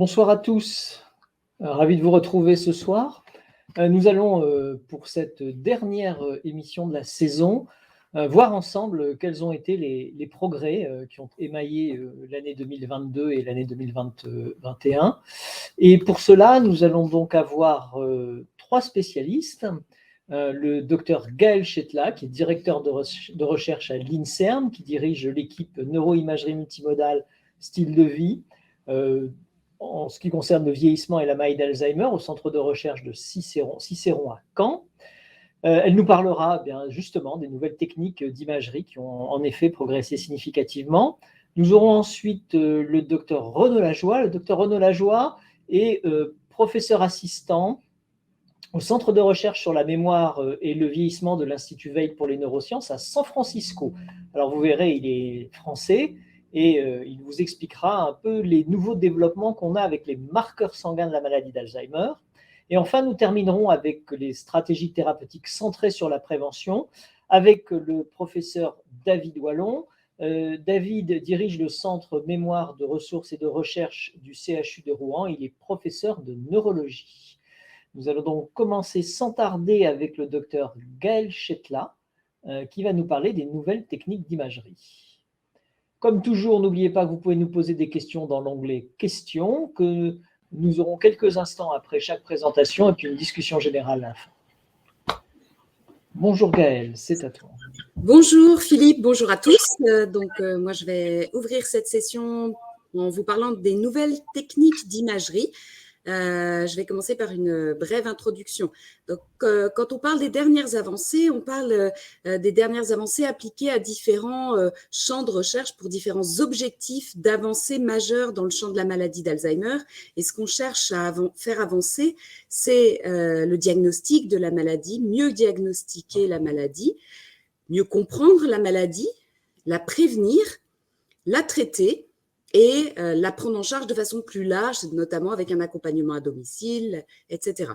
Bonsoir à tous, ravi de vous retrouver ce soir. Nous allons, pour cette dernière émission de la saison, voir ensemble quels ont été les progrès qui ont émaillé l'année 2022 et l'année 2021. Et pour cela, nous allons donc avoir trois spécialistes. Le docteur Gaël Chetla, qui est directeur de recherche à l'INSERM, qui dirige l'équipe neuroimagerie multimodale style de vie, en ce qui concerne le vieillissement et la maladie d'Alzheimer au centre de recherche de Cicéron à Caen. Elle nous parlera justement des nouvelles techniques d'imagerie qui ont en effet progressé significativement. Nous aurons ensuite le docteur Renaud Lajoie. Le docteur Renaud Lajoie est professeur assistant au centre de recherche sur la mémoire et le vieillissement de l'Institut Veil pour les neurosciences à San Francisco. Alors vous verrez, il est français et il vous expliquera un peu les nouveaux développements qu'on a avec les marqueurs sanguins de la maladie d'Alzheimer. Et enfin, nous terminerons avec les stratégies thérapeutiques centrées sur la prévention avec le professeur David Wallon. David dirige le centre mémoire de ressources et de recherche du CHU de Rouen. Il est professeur de neurologie. Nous allons donc commencer sans tarder avec le docteur Gaël Chetla, qui va nous parler des nouvelles techniques d'imagerie. Comme toujours, n'oubliez pas que vous pouvez nous poser des questions dans l'onglet « Questions », que nous aurons quelques instants après chaque présentation et puis une discussion générale à la fin. Bonjour Gaël, c'est à toi. Bonjour Philippe, bonjour à tous. Moi, je vais ouvrir cette session en vous parlant des nouvelles techniques d'imagerie. Je vais commencer par une brève introduction. Donc, quand on parle des dernières avancées, on parle des dernières avancées appliquées à différents champs de recherche pour différents objectifs d'avancées majeures dans le champ de la maladie d'Alzheimer. Et ce qu'on cherche à faire avancer, c'est le diagnostic de la maladie, mieux diagnostiquer la maladie, mieux comprendre la maladie, la prévenir, la traiter et la prendre en charge de façon plus large, notamment avec un accompagnement à domicile, etc.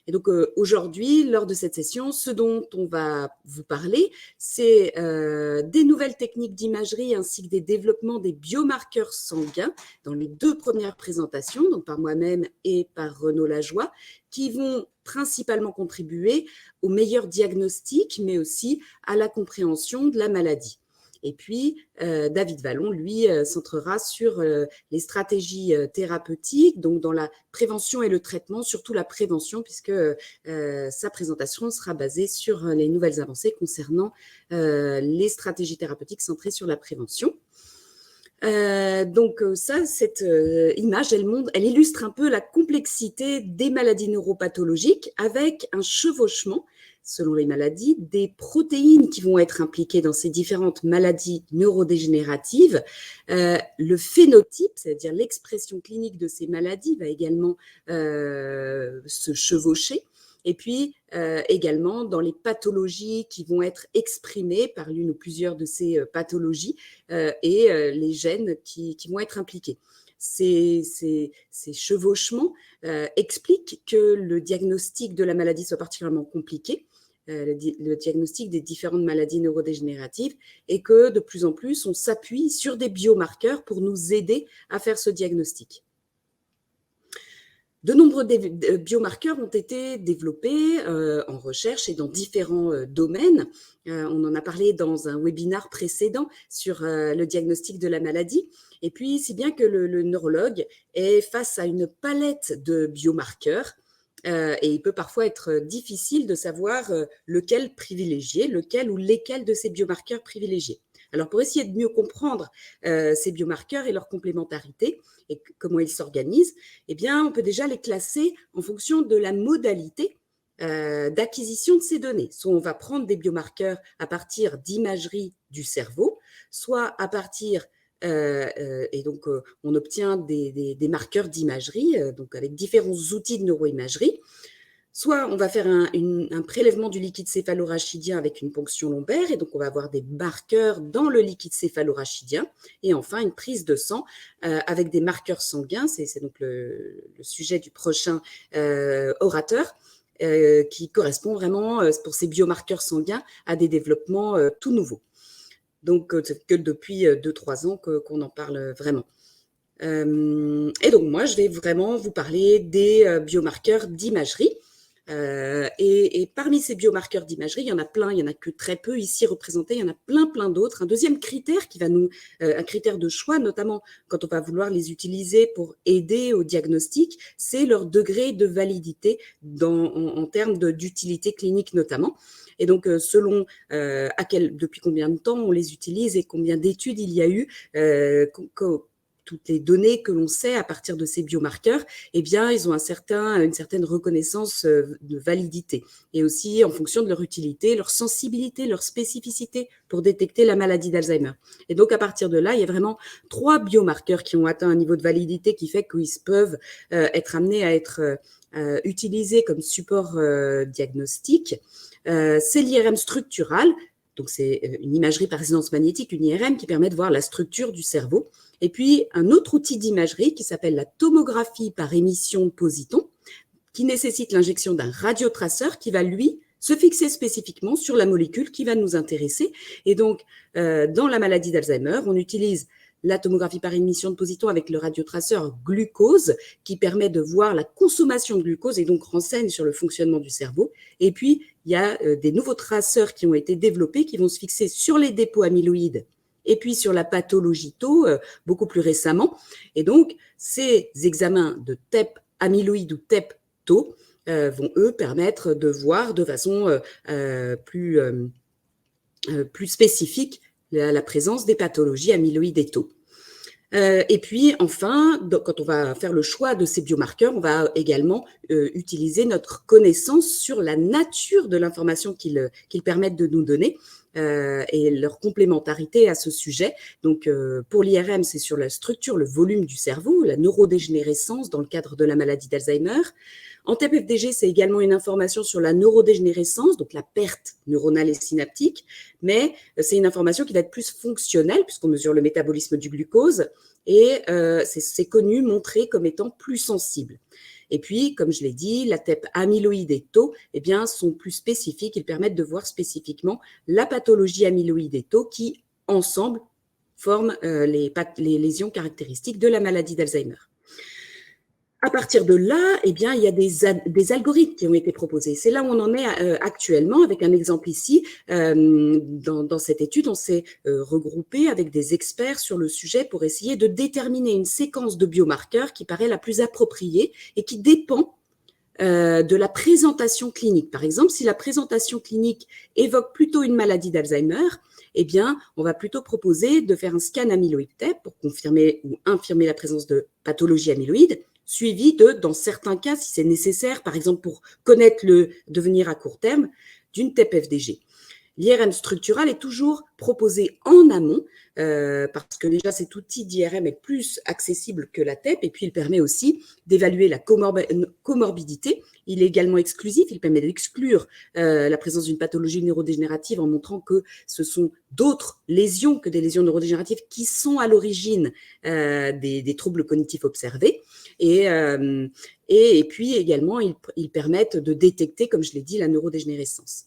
Et donc aujourd'hui, lors de cette session, ce dont on va vous parler, c'est des nouvelles techniques d'imagerie ainsi que des développements des biomarqueurs sanguins dans les deux premières présentations, donc par moi-même et par Renaud Lajoie, qui vont principalement contribuer au meilleur diagnostic, mais aussi à la compréhension de la maladie. Et puis, David Wallon, lui, centrera sur les stratégies thérapeutiques, donc dans la prévention et le traitement, surtout la prévention, puisque sa présentation sera basée sur les nouvelles avancées concernant les stratégies thérapeutiques centrées sur la prévention. Cette image, elle illustre un peu la complexité des maladies neuropathologiques avec un chevauchement, selon les maladies, des protéines qui vont être impliquées dans ces différentes maladies neurodégénératives. Le phénotype, c'est-à-dire l'expression clinique de ces maladies, va également se chevaucher. Et puis, également, dans les pathologies qui vont être exprimées par l'une ou plusieurs de ces pathologies les gènes qui vont être impliqués. Ces chevauchements expliquent que le diagnostic de la maladie soit particulièrement compliqué, le diagnostic des différentes maladies neurodégénératives, et que de plus en plus, on s'appuie sur des biomarqueurs pour nous aider à faire ce diagnostic. De nombreux biomarqueurs ont été développés en recherche et dans différents domaines. On en a parlé dans un webinaire précédent sur le diagnostic de la maladie. Et puis, si bien que le neurologue est face à une palette de biomarqueurs et il peut parfois être difficile de savoir lequel privilégier, lequel ou lesquels de ces biomarqueurs privilégier. Alors, pour essayer de mieux comprendre ces biomarqueurs et leur complémentarité et comment ils s'organisent, eh bien, on peut déjà les classer en fonction de la modalité d'acquisition de ces données. Soit on va prendre des biomarqueurs à partir d'imagerie du cerveau, soit à partir on obtient des marqueurs d'imagerie, donc avec différents outils de neuroimagerie. Soit on va faire un prélèvement du liquide céphalorachidien avec une ponction lombaire, et donc on va avoir des marqueurs dans le liquide céphalorachidien. Et enfin, une prise de sang avec des marqueurs sanguins, c'est donc le sujet du prochain orateur, qui correspond vraiment, pour ces biomarqueurs sanguins, à des développements tout nouveaux. Donc, c'est que depuis 2-3 ans qu'on en parle vraiment. Et donc, moi, je vais vraiment vous parler des biomarqueurs d'imagerie. Et parmi ces biomarqueurs d'imagerie, il y en a plein, il y en a que très peu ici représentés, il y en a plein d'autres. Un deuxième critère qui va un critère de choix, notamment quand on va vouloir les utiliser pour aider au diagnostic, c'est leur degré de validité en termes d'utilité clinique notamment. Et donc, selon depuis combien de temps on les utilise et combien d'études il y a eu, toutes les données que l'on sait à partir de ces biomarqueurs, eh bien, ils ont une certaine reconnaissance de validité. Et aussi en fonction de leur utilité, leur sensibilité, leur spécificité pour détecter la maladie d'Alzheimer. Et donc, à partir de là, il y a vraiment 3 biomarqueurs qui ont atteint un niveau de validité qui fait qu'ils peuvent être amenés à être utilisés comme support diagnostique. C'est l'IRM structural. Donc, c'est une imagerie par résonance magnétique, une IRM, qui permet de voir la structure du cerveau. Et puis, un autre outil d'imagerie qui s'appelle la tomographie par émission de positons, qui nécessite l'injection d'un radiotraceur qui va, lui, se fixer spécifiquement sur la molécule qui va nous intéresser. Et donc, dans la maladie d'Alzheimer, on utilise la tomographie par émission de positons avec le radiotraceur glucose qui permet de voir la consommation de glucose et donc renseigne sur le fonctionnement du cerveau. Et puis, il y a des nouveaux traceurs qui ont été développés qui vont se fixer sur les dépôts amyloïdes et puis sur la pathologie tau beaucoup plus récemment. Et donc, ces examens de TEP amyloïde ou TEP tau vont, eux, permettre de voir de façon plus spécifique la présence des pathologies amyloïdes et tau. Et puis, enfin, quand on va faire le choix de ces biomarqueurs, on va également utiliser notre connaissance sur la nature de l'information qu'ils permettent de nous donner et leur complémentarité à ce sujet. Donc, pour l'IRM, c'est sur la structure, le volume du cerveau, la neurodégénérescence dans le cadre de la maladie d'Alzheimer. En TEP-FDG, c'est également une information sur la neurodégénérescence, donc la perte neuronale et synaptique, mais c'est une information qui va être plus fonctionnelle puisqu'on mesure le métabolisme du glucose et c'est connu, montré comme étant plus sensible. Et puis, comme je l'ai dit, la TEP amyloïde et tau eh bien, sont plus spécifiques, ils permettent de voir spécifiquement la pathologie amyloïde et tau qui, ensemble, forment les lésions caractéristiques de la maladie d'Alzheimer. À partir de là, eh bien, il y a des algorithmes qui ont été proposés. C'est là où on en est actuellement, avec un exemple ici. Dans cette étude, on s'est regroupé avec des experts sur le sujet pour essayer de déterminer une séquence de biomarqueurs qui paraît la plus appropriée et qui dépend de la présentation clinique. Par exemple, si la présentation clinique évoque plutôt une maladie d'Alzheimer, eh bien, on va plutôt proposer de faire un scan amyloïde TEP pour confirmer ou infirmer la présence de pathologie amyloïde, suivi de, dans certains cas, si c'est nécessaire, par exemple pour connaître le devenir à court terme, d'une TEP-FDG. L'IRM structural est toujours proposé en amont parce que déjà cet outil d'IRM est plus accessible que la TEP et puis il permet aussi d'évaluer la comorbidité. Il est également exclusif, il permet d'exclure la présence d'une pathologie neurodégénérative en montrant que ce sont d'autres lésions que des lésions neurodégénératives qui sont à l'origine des troubles cognitifs observés. Et puis également, ils permettent de détecter, comme je l'ai dit, la neurodégénérescence.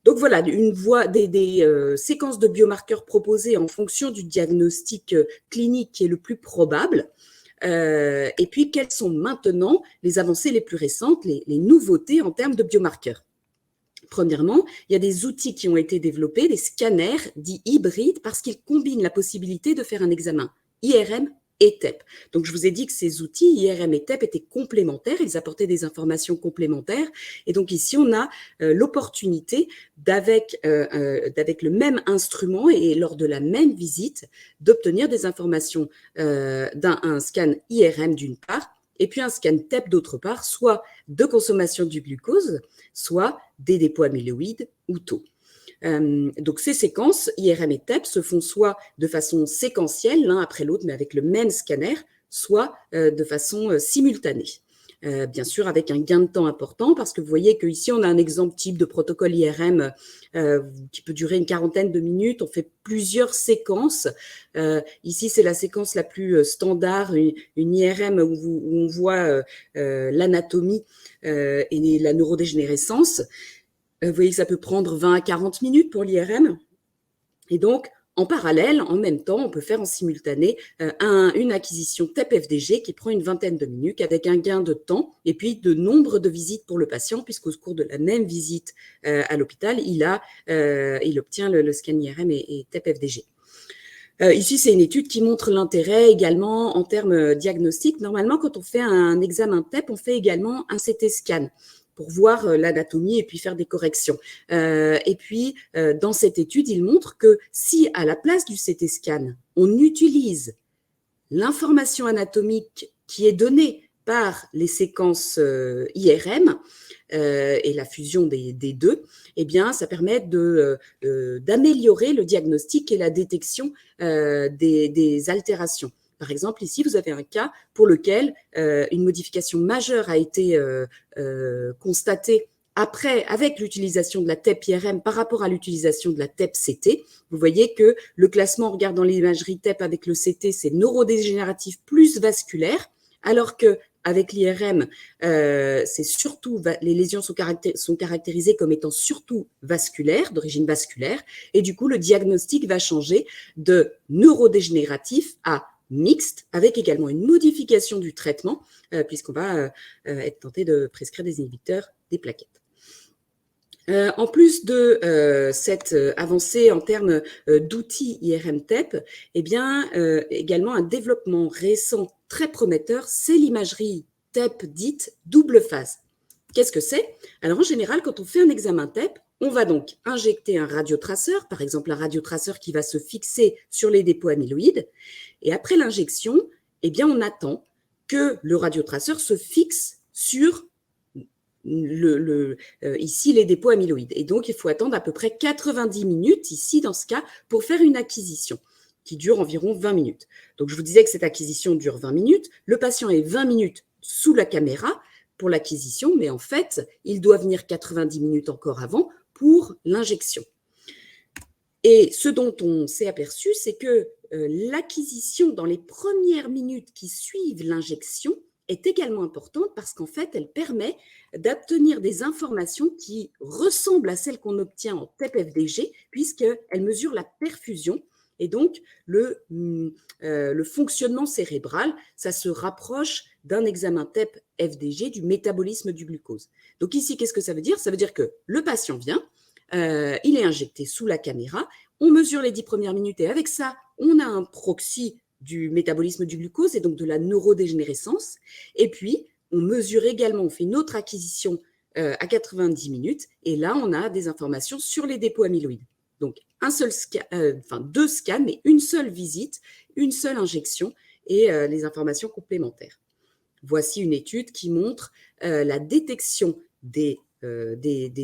Donc voilà, des séquences de biomarqueurs proposées en fonction du diagnostic clinique qui est le plus probable. Et puis, quelles sont maintenant les avancées les plus récentes, les nouveautés en termes de biomarqueurs? Premièrement, il y a des outils qui ont été développés, des scanners dits hybrides, parce qu'ils combinent la possibilité de faire un examen IRM et TEP. Donc, je vous ai dit que ces outils, IRM et TEP, étaient complémentaires, ils apportaient des informations complémentaires. Et donc, ici, on a l'opportunité, d'avec le même instrument et lors de la même visite, d'obtenir des informations d'un scan IRM d'une part, et puis un scan TEP d'autre part, soit de consommation du glucose, soit des dépôts amyloïdes ou tau. Donc, ces séquences IRM et TEP se font soit de façon séquentielle, l'un après l'autre, mais avec le même scanner, soit de façon simultanée. Bien sûr, avec un gain de temps important, parce que vous voyez qu'ici, on a un exemple type de protocole IRM qui peut durer une quarantaine de minutes. On fait plusieurs séquences. Ici, c'est la séquence la plus standard, une IRM où on voit l'anatomie et la neurodégénérescence. Vous voyez que ça peut prendre 20 à 40 minutes pour l'IRM. Et donc, en parallèle, en même temps, on peut faire en simultané une acquisition TEP-FDG qui prend une vingtaine de minutes avec un gain de temps et puis de nombre de visites pour le patient, puisqu'au cours de la même visite à l'hôpital, il obtient le scan IRM et TEP-FDG. Ici, c'est une étude qui montre l'intérêt également en termes diagnostiques. Normalement, quand on fait un examen TEP, on fait également un CT scan pour voir l'anatomie et puis faire des corrections. Et puis, dans cette étude, il montre que si à la place du CT scan, on utilise l'information anatomique qui est donnée par les séquences IRM et la fusion des deux, eh bien, ça permet d'améliorer le diagnostic et la détection des altérations. Par exemple, ici, vous avez un cas pour lequel une modification majeure a été constatée avec l'utilisation de la TEP-IRM par rapport à l'utilisation de la TEP-CT. Vous voyez que le classement en regardant l'imagerie TEP avec le CT, c'est neurodégénératif plus vasculaire, alors que avec l'IRM, c'est surtout les lésions sont caractérisées comme étant surtout vasculaires, d'origine vasculaire, et du coup le diagnostic va changer de neurodégénératif à mixte, avec également une modification du traitement, puisqu'on va être tenté de prescrire des inhibiteurs des plaquettes. En plus de cette avancée en termes d'outils IRM-TEP, eh bien, également un développement récent très prometteur, c'est l'imagerie TEP dite double phase. Qu'est-ce que c'est? Alors, en général, quand on fait un examen TEP, on va donc injecter un radiotraceur, par exemple un radiotraceur qui va se fixer sur les dépôts amyloïdes, et après l'injection, eh bien, on attend que le radiotraceur se fixe sur ici les dépôts amyloïdes. Et donc, il faut attendre à peu près 90 minutes, ici dans ce cas, pour faire une acquisition qui dure environ 20 minutes. Donc, je vous disais que cette acquisition dure 20 minutes. Le patient est 20 minutes sous la caméra pour l'acquisition, mais en fait, il doit venir 90 minutes encore avant pour l'injection. Et ce dont on s'est aperçu, c'est que l'acquisition dans les premières minutes qui suivent l'injection est également importante parce qu'en fait, elle permet d'obtenir des informations qui ressemblent à celles qu'on obtient en TEP-FDG, puisqu'elle mesure la perfusion et donc le fonctionnement cérébral. Ça se rapproche d'un examen TEP-FDG du métabolisme du glucose. Donc ici, qu'est-ce que ça veut dire? Ça veut dire que le patient vient, il est injecté sous la caméra, on mesure les 10 premières minutes et avec ça, on a un proxy du métabolisme du glucose et donc de la neurodégénérescence. Et puis, on mesure également, on fait une autre acquisition à 90 minutes et là, on a des informations sur les dépôts amyloïdes. Donc, deux scans, mais une seule visite, une seule injection et les informations complémentaires. Voici une étude qui montre la détection des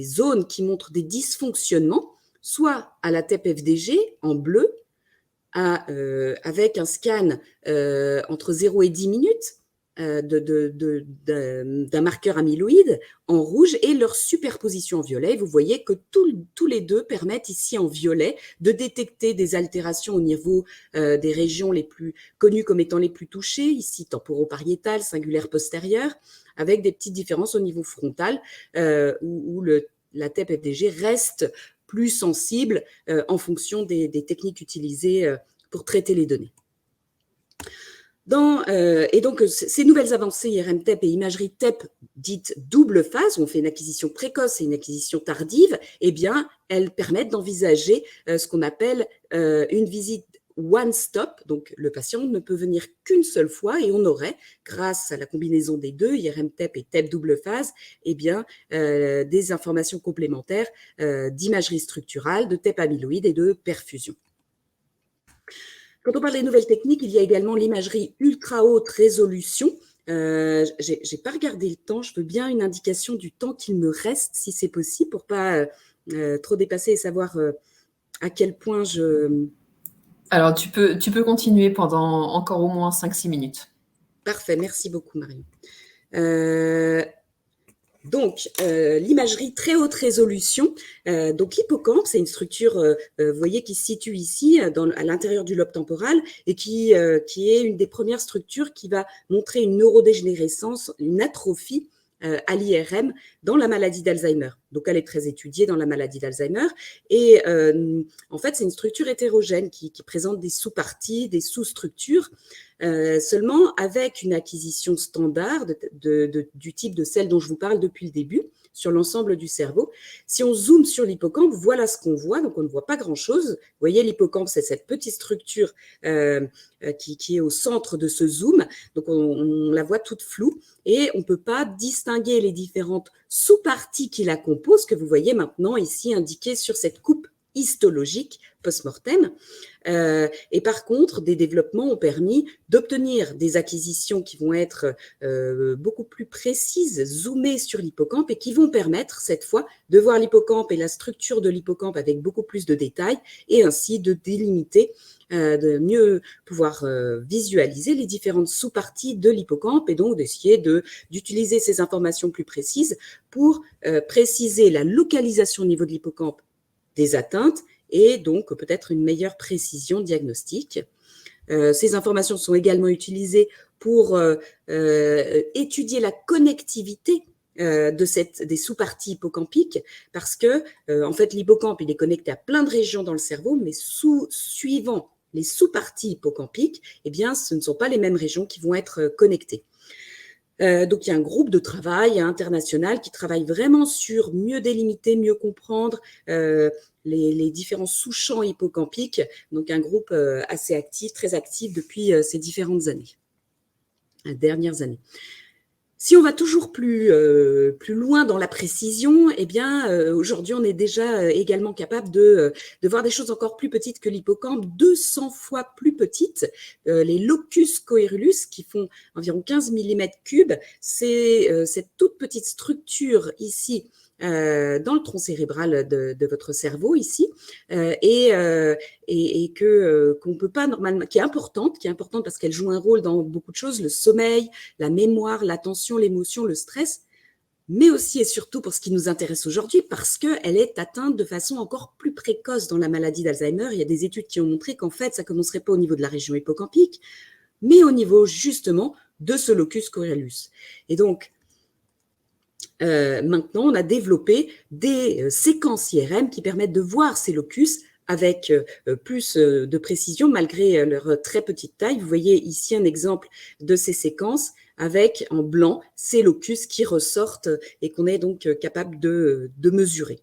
zones qui montrent des dysfonctionnements, soit à la TEP-FDG en bleu, avec un scan entre 0 et 10 minutes d'un marqueur amyloïde en rouge et leur superposition en violet. Vous voyez que tous les deux permettent ici en violet de détecter des altérations au niveau des régions les plus connues comme étant les plus touchées, ici temporopariétale, singulaire postérieure, avec des petites différences au niveau frontal où la TEP-FDG reste plus sensible en fonction des techniques utilisées pour traiter les données. Et donc, ces nouvelles avancées IRM-TEP et imagerie TEP dites double phase, où on fait une acquisition précoce et une acquisition tardive, eh bien, elles permettent d'envisager ce qu'on appelle une visite one-stop. Donc, le patient ne peut venir qu'une seule fois et on aurait, grâce à la combinaison des deux, IRM-TEP et TEP double phase, eh bien, des informations complémentaires d'imagerie structurale, de TEP amyloïde et de perfusion. Quand on parle des nouvelles techniques, il y a également l'imagerie ultra haute résolution. J'ai pas regardé le temps, je veux bien une indication du temps qu'il me reste, si c'est possible, pour pas trop dépasser et savoir à quel point je... Alors, tu peux continuer pendant encore au moins 5-6 minutes. Parfait, merci beaucoup, Marion. Donc, l'imagerie très haute résolution. Donc, l'hippocampe, c'est une structure, vous voyez, qui se situe ici, à l'intérieur du lobe temporal et qui est une des premières structures qui va montrer une neurodégénérescence, une atrophie à l'IRM dans la maladie d'Alzheimer. Donc, elle est très étudiée dans la maladie d'Alzheimer. Et en fait, c'est une structure hétérogène qui présente des sous-parties, des sous-structures, seulement avec une acquisition standard du type de celle dont je vous parle depuis le début, sur l'ensemble du cerveau. Si on zoome sur l'hippocampe, voilà ce qu'on voit. Donc, on ne voit pas grand-chose. Vous voyez, l'hippocampe, c'est cette petite structure qui est au centre de ce zoom. Donc, on la voit toute floue et on ne peut pas distinguer les différentes sous-parties qui la composent, que vous voyez maintenant ici indiquées sur cette coupe histologique post-mortem. Et par contre, des développements ont permis d'obtenir des acquisitions qui vont être beaucoup plus précises, zoomées sur l'hippocampe et qui vont permettre cette fois de voir l'hippocampe et la structure de l'hippocampe avec beaucoup plus de détails et ainsi de délimiter, de mieux pouvoir visualiser les différentes sous-parties de l'hippocampe et donc d'essayer d'utiliser ces informations plus précises pour préciser la localisation au niveau de l'hippocampe des atteintes et donc peut-être une meilleure précision diagnostique. Ces informations sont également utilisées pour étudier la connectivité des sous-parties hippocampiques parce que en fait l'hippocampe il est connecté à plein de régions dans le cerveau, mais suivant les sous-parties hippocampiques, eh bien ce ne sont pas les mêmes régions qui vont être connectées. Donc, il y a un groupe de travail international qui travaille vraiment sur mieux délimiter, mieux comprendre les différents sous-champs hippocampiques. Donc, un groupe assez actif, très actif depuis ces différentes dernières années. Si on va toujours plus loin dans la précision, eh bien, aujourd'hui, on est déjà également capable de voir des choses encore plus petites que l'hippocampe, 200 fois plus petites. Les locus coeruleus, qui font environ 15 mm3, c'est cette toute petite structure ici, dans le tronc cérébral de votre cerveau ici, et qu'on peut pas normalement, qui est importante parce qu'elle joue un rôle dans beaucoup de choses, le sommeil, la mémoire, l'attention, l'émotion, le stress, mais aussi et surtout pour ce qui nous intéresse aujourd'hui, parce qu'elle est atteinte de façon encore plus précoce dans la maladie d'Alzheimer. Il y a des études qui ont montré qu'en fait, ça commencerait pas au niveau de la région hippocampique, mais au niveau justement de ce locus coeruleus. Et donc, maintenant, on a développé des séquences IRM qui permettent de voir ces locus avec plus de précision malgré leur très petite taille. Vous voyez ici un exemple de ces séquences avec en blanc ces locus qui ressortent et qu'on est donc capable de mesurer.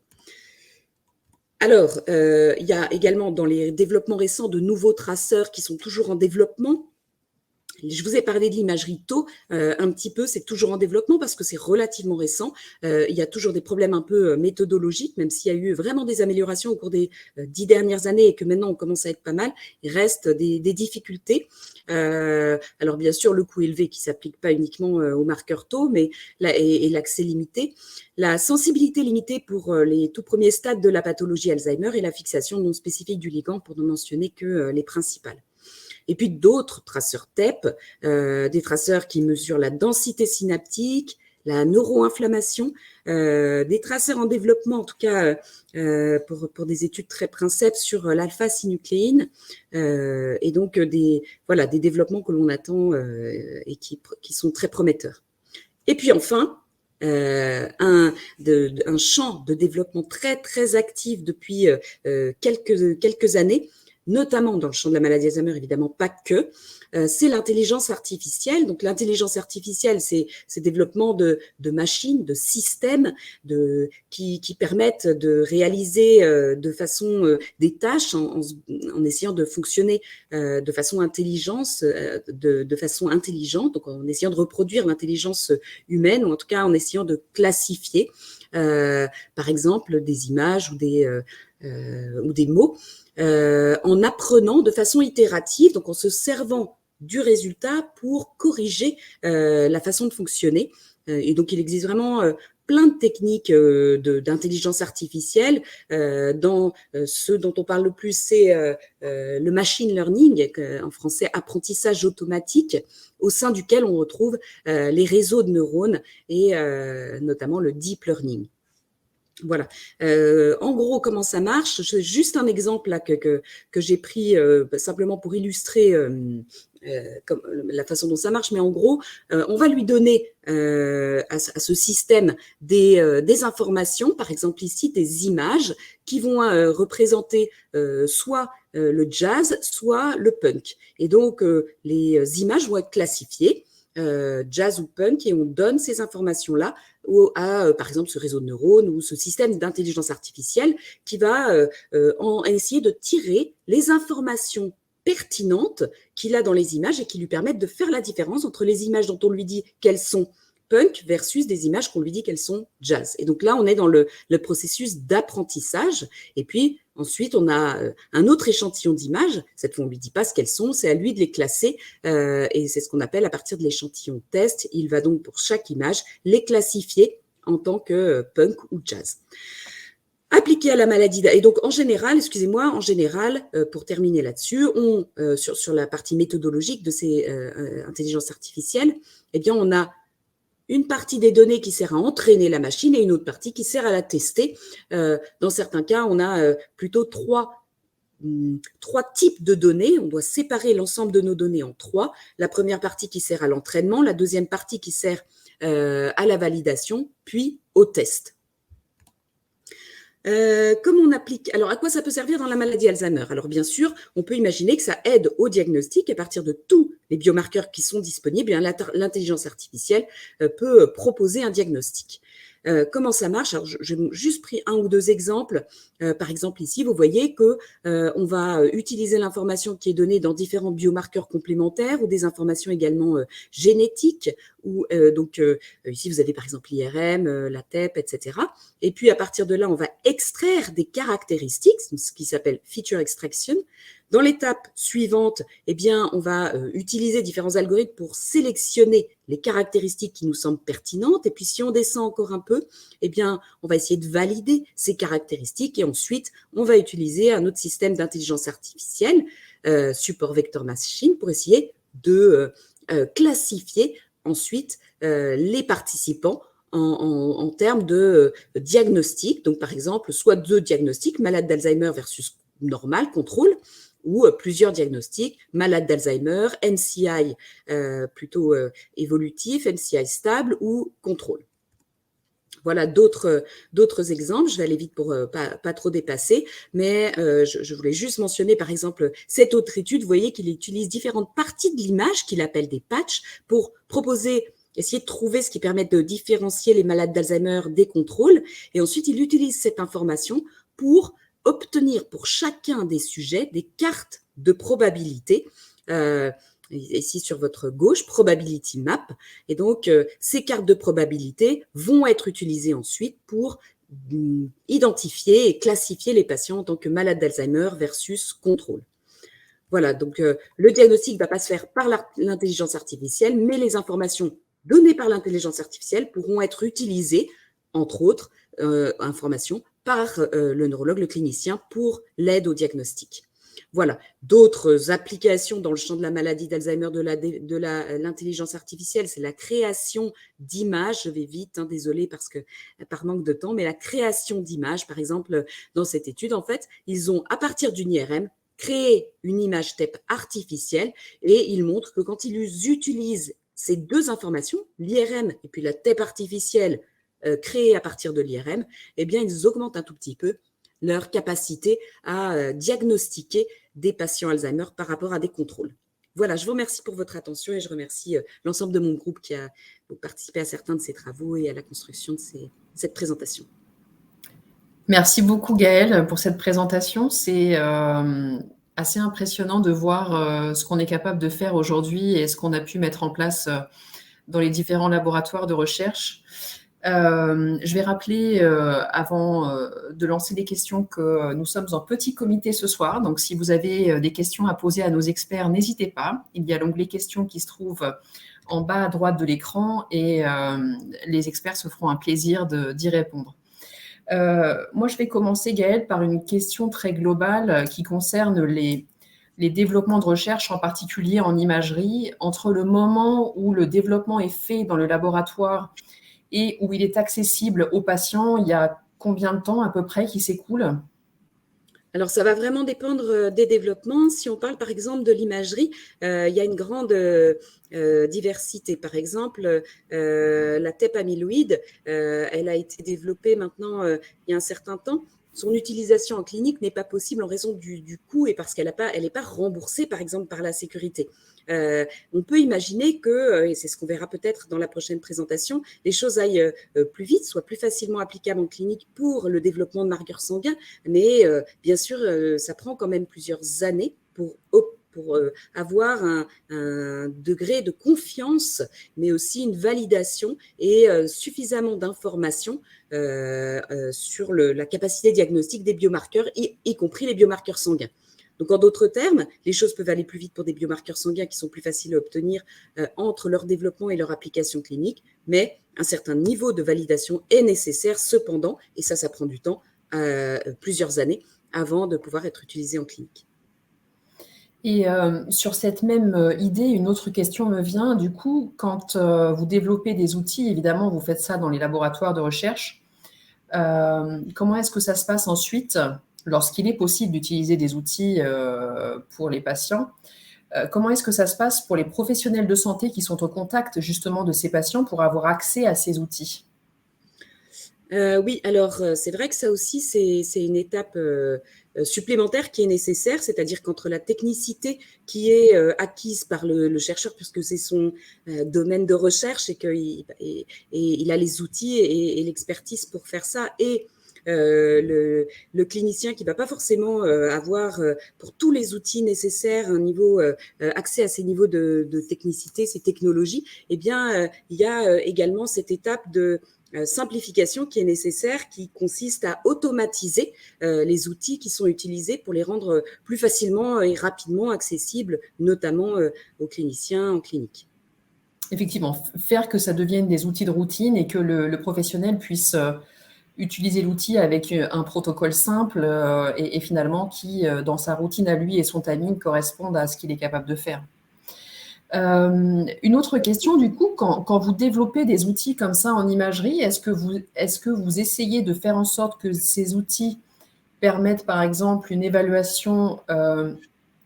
Alors, il y a également dans les développements récents de nouveaux traceurs qui sont toujours en développement. Je vous ai parlé de l'imagerie tau un petit peu, c'est toujours en développement parce que c'est relativement récent. Il y a toujours des problèmes un peu méthodologiques, même s'il y a eu vraiment des améliorations au cours des 10 dernières années et que maintenant on commence à être pas mal, il reste des difficultés. Alors bien sûr, le coût élevé qui ne s'applique pas uniquement aux marqueurs tau, mais et l'accès limité. La sensibilité limitée pour les tout premiers stades de la pathologie Alzheimer et la fixation non spécifique du ligand pour ne mentionner que les principales. Et puis d'autres traceurs TEP, des traceurs qui mesurent la densité synaptique, la neuroinflammation, des traceurs en développement, en tout cas pour des études très princeps sur l'alpha-synucléine, et donc des développements que l'on attend et qui sont très prometteurs. Et puis enfin, un champ de développement très très actif depuis quelques années, notamment dans le champ de la maladie d'Alzheimer, évidemment pas que, c'est l'intelligence artificielle. Donc l'intelligence artificielle, c'est développement de machines, de systèmes qui permettent de réaliser de façon des tâches en essayant de fonctionner de façon intelligente, donc en essayant de reproduire l'intelligence humaine, ou en tout cas en essayant de classifier, par exemple, des images ou des mots, en apprenant de façon itérative, donc en se servant du résultat pour corriger la façon de fonctionner. Et donc, il existe vraiment plein de techniques d'intelligence artificielle. Dans ce dont on parle le plus, c'est le machine learning, en français apprentissage automatique, au sein duquel on retrouve les réseaux de neurones et notamment le deep learning. Voilà. En gros, comment ça marche? Juste un exemple là que j'ai pris simplement pour illustrer comme, la façon dont ça marche. Mais en gros, on va lui donner à ce système des informations, par exemple ici des images qui vont représenter soit le jazz, soit le punk. Et donc, les images vont être classifiées. Jazz ou punk, et on donne ces informations-là à, par exemple, ce réseau de neurones ou ce système d'intelligence artificielle qui va essayer de tirer les informations pertinentes qu'il a dans les images et qui lui permettent de faire la différence entre les images dont on lui dit qu'elles sont punk versus des images qu'on lui dit qu'elles sont jazz. Et donc là, on est dans le processus d'apprentissage. Et puis, ensuite, on a un autre échantillon d'images. Cette fois, on ne lui dit pas ce qu'elles sont, c'est à lui de les classer. Et c'est ce qu'on appelle à partir de l'échantillon test. Il va donc, pour chaque image, les classifier en tant que punk ou jazz. Appliqué à la maladie. Et donc, en général, pour terminer là-dessus, sur la partie méthodologique de ces intelligences artificielles, eh bien, on a une partie des données qui sert à entraîner la machine et une autre partie qui sert à la tester. Dans certains cas, on a plutôt trois types de données. On doit séparer l'ensemble de nos données en trois. La première partie qui sert à l'entraînement, la deuxième partie qui sert à la validation, puis au test. Comme on applique, alors à quoi ça peut servir dans la maladie Alzheimer? Alors bien sûr, on peut imaginer que ça aide au diagnostic. À partir de tous les biomarqueurs qui sont disponibles, l'intelligence artificielle peut proposer un diagnostic. Comment ça marche? Alors, j'ai juste pris un ou deux exemples. Par exemple, ici, vous voyez que on va utiliser l'information qui est donnée dans différents biomarqueurs complémentaires ou des informations également génétiques. Donc, ici, vous avez par exemple l'IRM, la TEP, etc. Et puis, à partir de là, on va extraire des caractéristiques, ce qui s'appelle feature extraction. Dans l'étape suivante, eh bien, on va utiliser différents algorithmes pour sélectionner les caractéristiques qui nous semblent pertinentes. Et puis, si on descend encore un peu, eh bien, on va essayer de valider ces caractéristiques. Et ensuite, on va utiliser un autre système d'intelligence artificielle, support vector machine, pour essayer de classifier ensuite les participants en termes de diagnostic. Donc, par exemple, soit deux diagnostics, malade d'Alzheimer versus normal, contrôle, ou plusieurs diagnostics, malade d'Alzheimer, MCI plutôt évolutif, MCI stable ou contrôle. Voilà d'autres exemples. Je vais aller vite pour pas trop dépasser, mais je voulais juste mentionner par exemple cette autre étude. Vous voyez qu'il utilise différentes parties de l'image qu'il appelle des patchs pour essayer de trouver ce qui permet de différencier les malades d'Alzheimer des contrôles. Et ensuite, il utilise cette information pour obtenir pour chacun des sujets des cartes de probabilité. Ici sur votre gauche, probability map. Et donc, ces cartes de probabilité vont être utilisées ensuite pour identifier et classifier les patients en tant que malades d'Alzheimer versus contrôle. Voilà, donc le diagnostic ne va pas se faire par l'intelligence artificielle, mais les informations données par l'intelligence artificielle pourront être utilisées, entre autres informations, par le neurologue, le clinicien, pour l'aide au diagnostic. Voilà, d'autres applications dans le champ de la maladie d'Alzheimer de l'intelligence artificielle, c'est la création d'images. Je vais vite, désolée parce que par manque de temps, mais la création d'images, par exemple, dans cette étude, en fait, ils ont, à partir d'une IRM, créé une image TEP artificielle et ils montrent que quand ils utilisent ces deux informations, l'IRM et puis la TEP artificielle créée à partir de l'IRM, eh bien, ils augmentent un tout petit peu leur capacité à diagnostiquer des patients Alzheimer par rapport à des contrôles. Voilà, je vous remercie pour votre attention et je remercie l'ensemble de mon groupe qui a participé à certains de ces travaux et à la construction de cette présentation. Merci beaucoup Gaëlle pour cette présentation. C'est assez impressionnant de voir ce qu'on est capable de faire aujourd'hui et ce qu'on a pu mettre en place dans les différents laboratoires de recherche. Je vais rappeler, avant de lancer des questions, que nous sommes en petit comité ce soir. Donc, si vous avez des questions à poser à nos experts, n'hésitez pas. Il y a l'onglet questions qui se trouve en bas à droite de l'écran et les experts se feront un plaisir d'y répondre. Moi, je vais commencer, Gaëlle, par une question très globale qui concerne les développements de recherche, en particulier en imagerie, entre le moment où le développement est fait dans le laboratoire et où il est accessible aux patients. Il y a combien de temps à peu près qui s'écoule? Alors, ça va vraiment dépendre des développements. Si on parle par exemple de l'imagerie, il y a une grande diversité. Par exemple, la TEP amyloïde, elle a été développée maintenant il y a un certain temps. Son utilisation en clinique n'est pas possible en raison du coût et parce qu'elle n'est pas remboursée, par exemple, par la sécurité. On peut imaginer que, et c'est ce qu'on verra peut-être dans la prochaine présentation, les choses aillent plus vite, soient plus facilement applicables en clinique pour le développement de marqueurs sanguins, mais bien sûr, ça prend quand même plusieurs années pour avoir un degré de confiance, mais aussi une validation et suffisamment d'informations sur la capacité diagnostique des biomarqueurs, y compris les biomarqueurs sanguins. Donc, en d'autres termes, les choses peuvent aller plus vite pour des biomarqueurs sanguins qui sont plus faciles à obtenir entre leur développement et leur application clinique, mais un certain niveau de validation est nécessaire cependant, et ça prend du temps, plusieurs années, avant de pouvoir être utilisé en clinique. Et sur cette même idée, une autre question me vient. Du coup, quand vous développez des outils, évidemment, vous faites ça dans les laboratoires de recherche. Comment est-ce que ça se passe ensuite lorsqu'il est possible d'utiliser des outils pour les patients? Comment est-ce que ça se passe pour les professionnels de santé qui sont au contact justement de ces patients pour avoir accès à ces outils? Oui, alors c'est vrai que ça aussi, c'est une étape supplémentaire qui est nécessaire, c'est-à-dire qu'entre la technicité qui est acquise par le chercheur, puisque c'est son domaine de recherche et qu'il a les outils et l'expertise pour faire ça, et le clinicien qui ne va pas forcément avoir pour tous les outils nécessaires un niveau accès à ces niveaux de technicité, ces technologies, eh bien, il y a également cette étape de simplification qui est nécessaire, qui consiste à automatiser les outils qui sont utilisés pour les rendre plus facilement et rapidement accessibles, notamment aux cliniciens en clinique. Effectivement, faire que ça devienne des outils de routine et que le professionnel puisse utiliser l'outil avec un protocole simple et finalement qui, dans sa routine à lui et son timing, corresponde à ce qu'il est capable de faire. Une autre question, du coup, quand vous développez des outils comme ça en imagerie, est-ce que vous essayez de faire en sorte que ces outils permettent, par exemple, une évaluation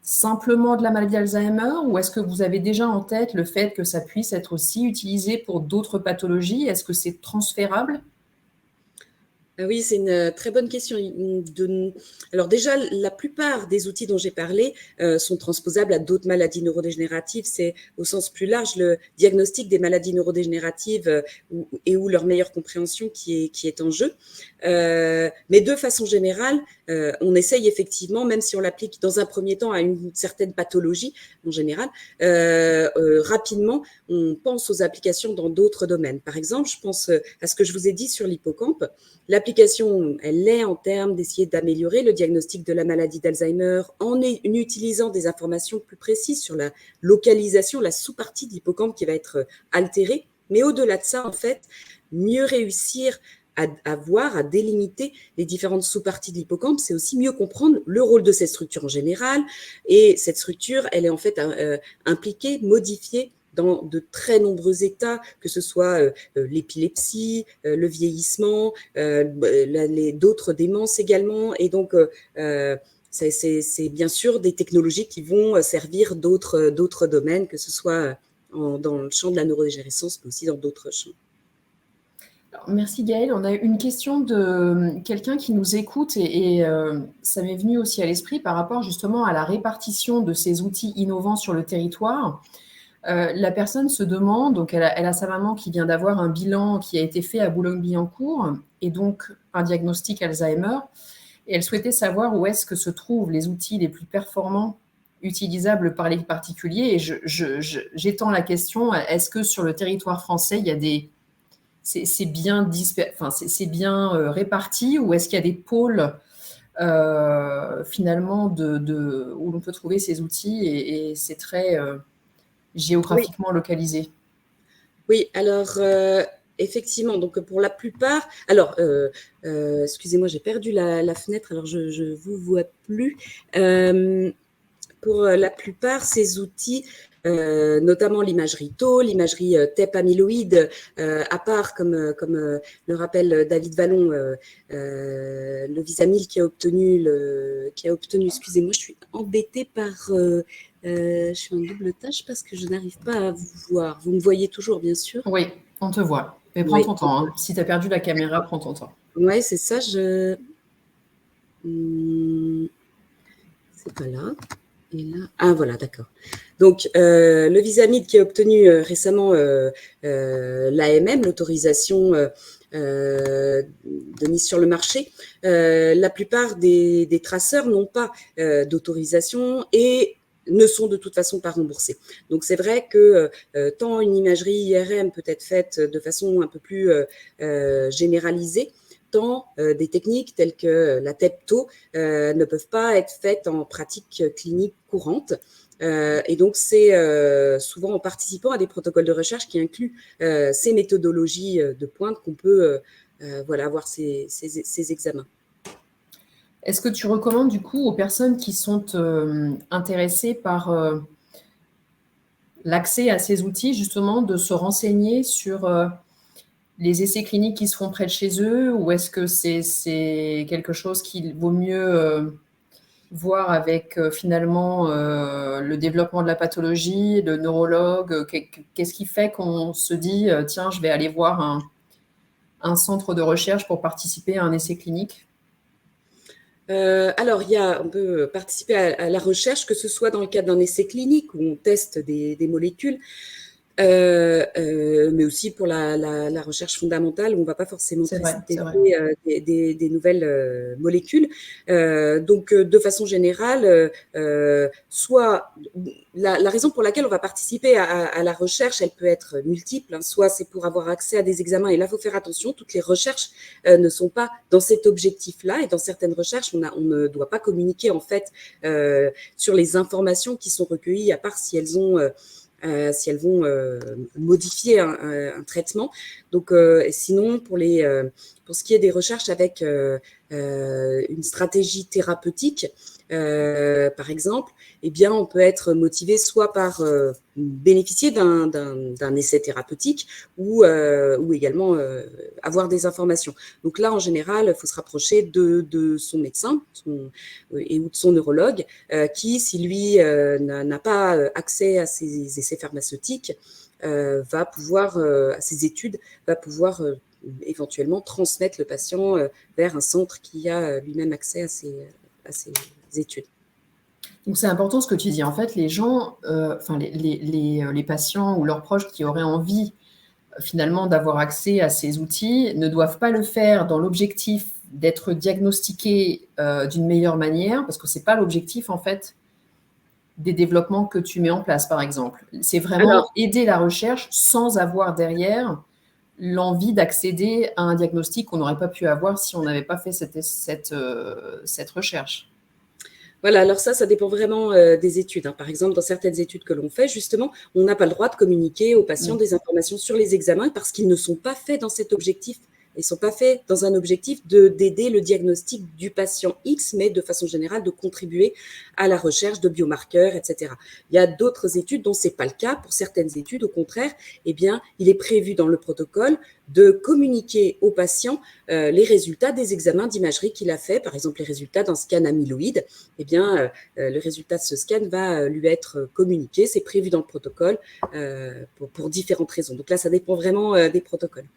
simplement de la maladie d'Alzheimer, ou est-ce que vous avez déjà en tête le fait que ça puisse être aussi utilisé pour d'autres pathologies? Est-ce que c'est transférable? Oui, c'est une très bonne question. Alors déjà, la plupart des outils dont j'ai parlé sont transposables à d'autres maladies neurodégénératives. C'est au sens plus large le diagnostic des maladies neurodégénératives et où leur meilleure compréhension qui est en jeu. Mais de façon générale, on essaye effectivement, même si on l'applique dans un premier temps à une certaine pathologie en général, rapidement, on pense aux applications dans d'autres domaines. Par exemple, je pense à ce que je vous ai dit sur l'hippocampe. L'application, elle est en termes d'essayer d'améliorer le diagnostic de la maladie d'Alzheimer en utilisant des informations plus précises sur la localisation, la sous-partie de l'hippocampe qui va être altérée. Mais au-delà de ça, en fait, mieux réussir à voir, à délimiter les différentes sous-parties de l'hippocampe, c'est aussi mieux comprendre le rôle de cette structure en général. Et cette structure, elle est en fait impliquée, modifiée dans de très nombreux états, que ce soit l'épilepsie, le vieillissement, d'autres démences également. Et donc, c'est bien sûr des technologies qui vont servir d'autres domaines, que ce soit dans le champ de la neurodégénérescence, mais aussi dans d'autres champs. Alors, merci Gaëlle. On a une question de quelqu'un qui nous écoute et ça m'est venu aussi à l'esprit par rapport justement à la répartition de ces outils innovants sur le territoire. La personne se demande, donc elle a sa maman qui vient d'avoir un bilan qui a été fait à Boulogne-Billancourt et donc un diagnostic Alzheimer. Et elle souhaitait savoir où est-ce que se trouvent les outils les plus performants utilisables par les particuliers. Et j'étends la question, est-ce que sur le territoire français, il y a c'est bien réparti, ou est-ce qu'il y a des pôles finalement où l'on peut trouver ces outils et c'est très géographiquement localisé? Oui, alors effectivement, donc pour la plupart, alors excusez-moi, j'ai perdu la fenêtre, alors je vous vois plus. Pour la plupart, ces outils notamment l'imagerie tau, l'imagerie TEP amyloïde, à part, comme le rappelle David Vallon, le Visamil qui a obtenu, excusez-moi, je suis embêtée par, je suis en double tâche parce que je n'arrive pas à vous voir. Vous me voyez toujours, bien sûr? Oui, on te voit. Mais prends ton temps. Hein. Si tu as perdu la caméra, prends ton temps. Oui, c'est ça. C'est pas là. Et là, ah voilà, d'accord. Donc, le Visamid qui a obtenu récemment l'AMM, l'autorisation de mise sur le marché, la plupart des traceurs n'ont pas d'autorisation et ne sont de toute façon pas remboursés. Donc, c'est vrai que tant une imagerie IRM peut être faite de façon un peu plus généralisée, tant des techniques telles que la TEP-TO ne peuvent pas être faites en pratique clinique courante. Et donc, c'est souvent en participant à des protocoles de recherche qui incluent ces méthodologies de pointe qu'on peut avoir ces examens. Est-ce que tu recommandes du coup aux personnes qui sont intéressées par l'accès à ces outils, justement, de se renseigner sur les essais cliniques qui se font près de chez eux, ou est-ce que c'est quelque chose qu'il vaut mieux voir avec finalement le développement de la pathologie, le neurologue? Qu'est-ce qui fait qu'on se dit tiens, je vais aller voir un centre de recherche pour participer à un essai clinique? Alors, on peut participer à la recherche, que ce soit dans le cadre d'un essai clinique où on teste des molécules, mais aussi pour la recherche fondamentale où on ne va pas forcément tester des nouvelles molécules. Donc, de façon générale, soit la raison pour laquelle on va participer à la recherche, elle peut être multiple. Hein. Soit c'est pour avoir accès à des examens, et là, il faut faire attention, toutes les recherches ne sont pas dans cet objectif-là, et dans certaines recherches, on ne doit pas communiquer en fait sur les informations qui sont recueillies, à part si elles vont modifier un traitement. Donc, sinon, pour ce qui est des recherches avec une stratégie thérapeutique, par exemple, eh bien, on peut être motivé soit par bénéficier d'un essai thérapeutique ou également avoir des informations. Donc là, en général, il faut se rapprocher de son médecin ou de son neurologue qui, si lui n'a pas accès à ces essais pharmaceutiques, va pouvoir, à ces études, va pouvoir éventuellement transmettre le patient vers un centre qui a lui-même accès à ces études. Donc, c'est important ce que tu dis. En fait, les gens, les patients ou leurs proches qui auraient envie finalement d'avoir accès à ces outils ne doivent pas le faire dans l'objectif d'être diagnostiqués d'une meilleure manière, parce que ce n'est pas l'objectif en fait des développements que tu mets en place, par exemple. C'est vraiment aider la recherche sans avoir derrière l'envie d'accéder à un diagnostic qu'on n'aurait pas pu avoir si on n'avait pas fait cette recherche. Voilà, alors ça dépend vraiment des études. Hein. Par exemple, dans certaines études que l'on fait, justement, on n'a pas le droit de communiquer aux patients des informations sur les examens parce qu'ils ne sont pas faits dans cet objectif. Ils ne sont pas faits dans un objectif d'aider le diagnostic du patient X, mais de façon générale de contribuer à la recherche de biomarqueurs, etc. Il y a d'autres études dont ce n'est pas le cas. Pour certaines études, au contraire, eh bien, il est prévu dans le protocole de communiquer au patient les résultats des examens d'imagerie qu'il a fait, par exemple les résultats d'un scan amyloïde. Eh bien, le résultat de ce scan va lui être communiqué. C'est prévu dans le protocole pour différentes raisons. Donc là, ça dépend vraiment des protocoles.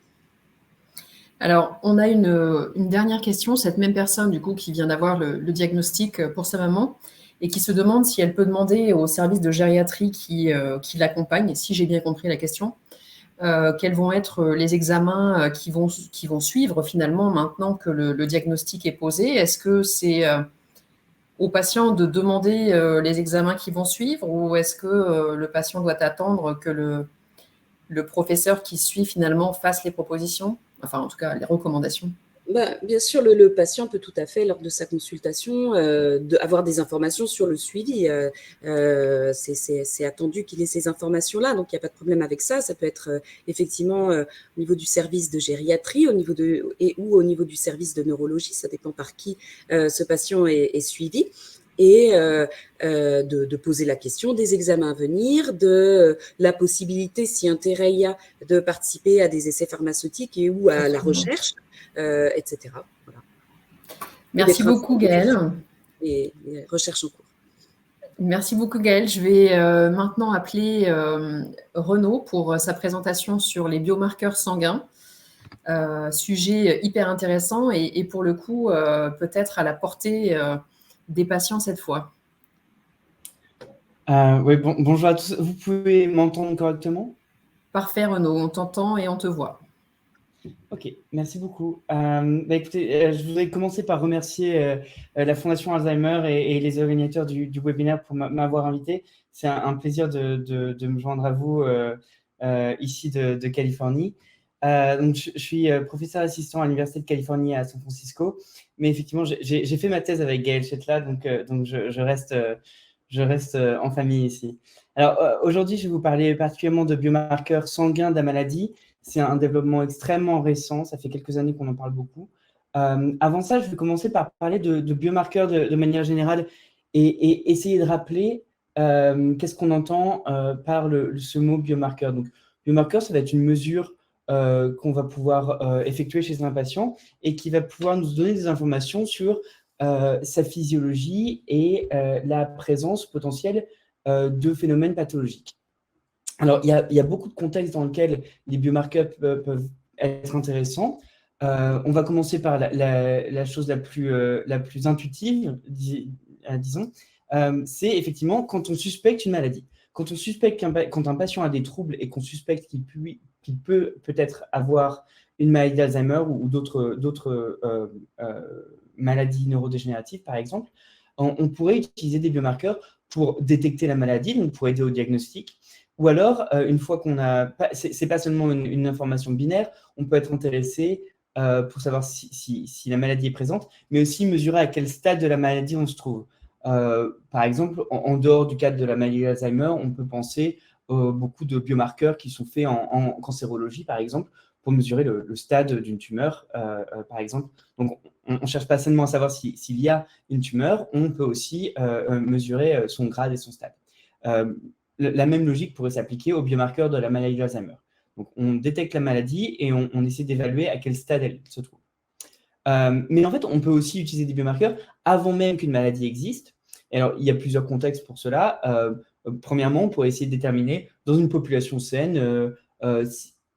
Alors, on a une dernière question. Cette même personne, du coup, qui vient d'avoir le diagnostic pour sa maman et qui se demande si elle peut demander au service de gériatrie qui l'accompagne, si j'ai bien compris la question, quels vont être les examens qui vont suivre finalement maintenant que le diagnostic est posé. Est-ce que c'est au patient de demander les examens qui vont suivre ou est-ce que le patient doit attendre que le professeur qui suit finalement fasse les propositions, enfin en tout cas les recommandations? Bien sûr, le patient peut tout à fait, lors de sa consultation, avoir des informations sur le suivi. C'est attendu qu'il ait ces informations-là, donc il n'y a pas de problème avec ça. Ça peut être effectivement au niveau du service de gériatrie, ou au niveau du service de neurologie, ça dépend par qui ce patient est suivi. et de poser la question des examens à venir, de la possibilité, si intérêt il y a, de participer à des essais pharmaceutiques et ou à la recherche, etc. Voilà. Merci beaucoup, Gaëlle. Et les recherches en cours. Merci beaucoup, Gaëlle. Je vais maintenant appeler Renaud pour sa présentation sur les biomarqueurs sanguins. Sujet hyper intéressant et pour le coup, peut-être à la portée des patients cette fois. Oui, bonjour à tous. Vous pouvez m'entendre correctement? Parfait, Renaud. On t'entend et on te voit. Ok, merci beaucoup. Écoutez, je voudrais commencer par remercier la Fondation Alzheimer et les organisateurs du webinaire pour m'avoir invité. C'est un plaisir de me joindre à vous ici de Californie. Donc, je suis professeur assistant à l'Université de Californie à San Francisco, mais effectivement, j'ai fait ma thèse avec Gaëlle Chetla, donc je reste en famille ici. Alors, aujourd'hui, je vais vous parler particulièrement de biomarqueurs sanguins de la maladie. C'est un développement extrêmement récent, ça fait quelques années qu'on en parle beaucoup. Avant ça, je vais commencer par parler de biomarqueurs de manière générale et essayer de rappeler qu'est-ce qu'on entend par ce mot biomarqueur. Donc, biomarqueur, ça va être une mesure qu'on va pouvoir effectuer chez un patient et qui va pouvoir nous donner des informations sur sa physiologie et la présence potentielle de phénomènes pathologiques. Alors, il y a beaucoup de contextes dans lesquels les biomarqueurs peuvent être intéressants. On va commencer par la chose la plus intuitive, disons. C'est effectivement quand on suspecte une maladie. Quand on suspecte quand un patient a des troubles et qu'on suspecte qu'il peut peut-être avoir une maladie d'Alzheimer ou d'autres maladies neurodégénératives, par exemple, on pourrait utiliser des biomarqueurs pour détecter la maladie, donc pour aider au diagnostic. Ou alors, une fois qu'on a… C'est pas seulement une information binaire, on peut être intéressé pour savoir si la maladie est présente, mais aussi mesurer à quel stade de la maladie on se trouve. Par exemple, en dehors du cadre de la maladie d'Alzheimer, on peut penser beaucoup de biomarqueurs qui sont faits en cancérologie, par exemple, pour mesurer le stade d'une tumeur, par exemple. Donc, on ne cherche pas seulement à savoir s'il y a une tumeur, on peut aussi mesurer son grade et son stade. La même logique pourrait s'appliquer aux biomarqueurs de la maladie d'Alzheimer. Donc, on détecte la maladie et on essaie d'évaluer à quel stade elle se trouve. Mais en fait, on peut aussi utiliser des biomarqueurs avant même qu'une maladie existe. Et alors, il y a plusieurs contextes pour cela. Premièrement, on pourrait essayer de déterminer dans une population saine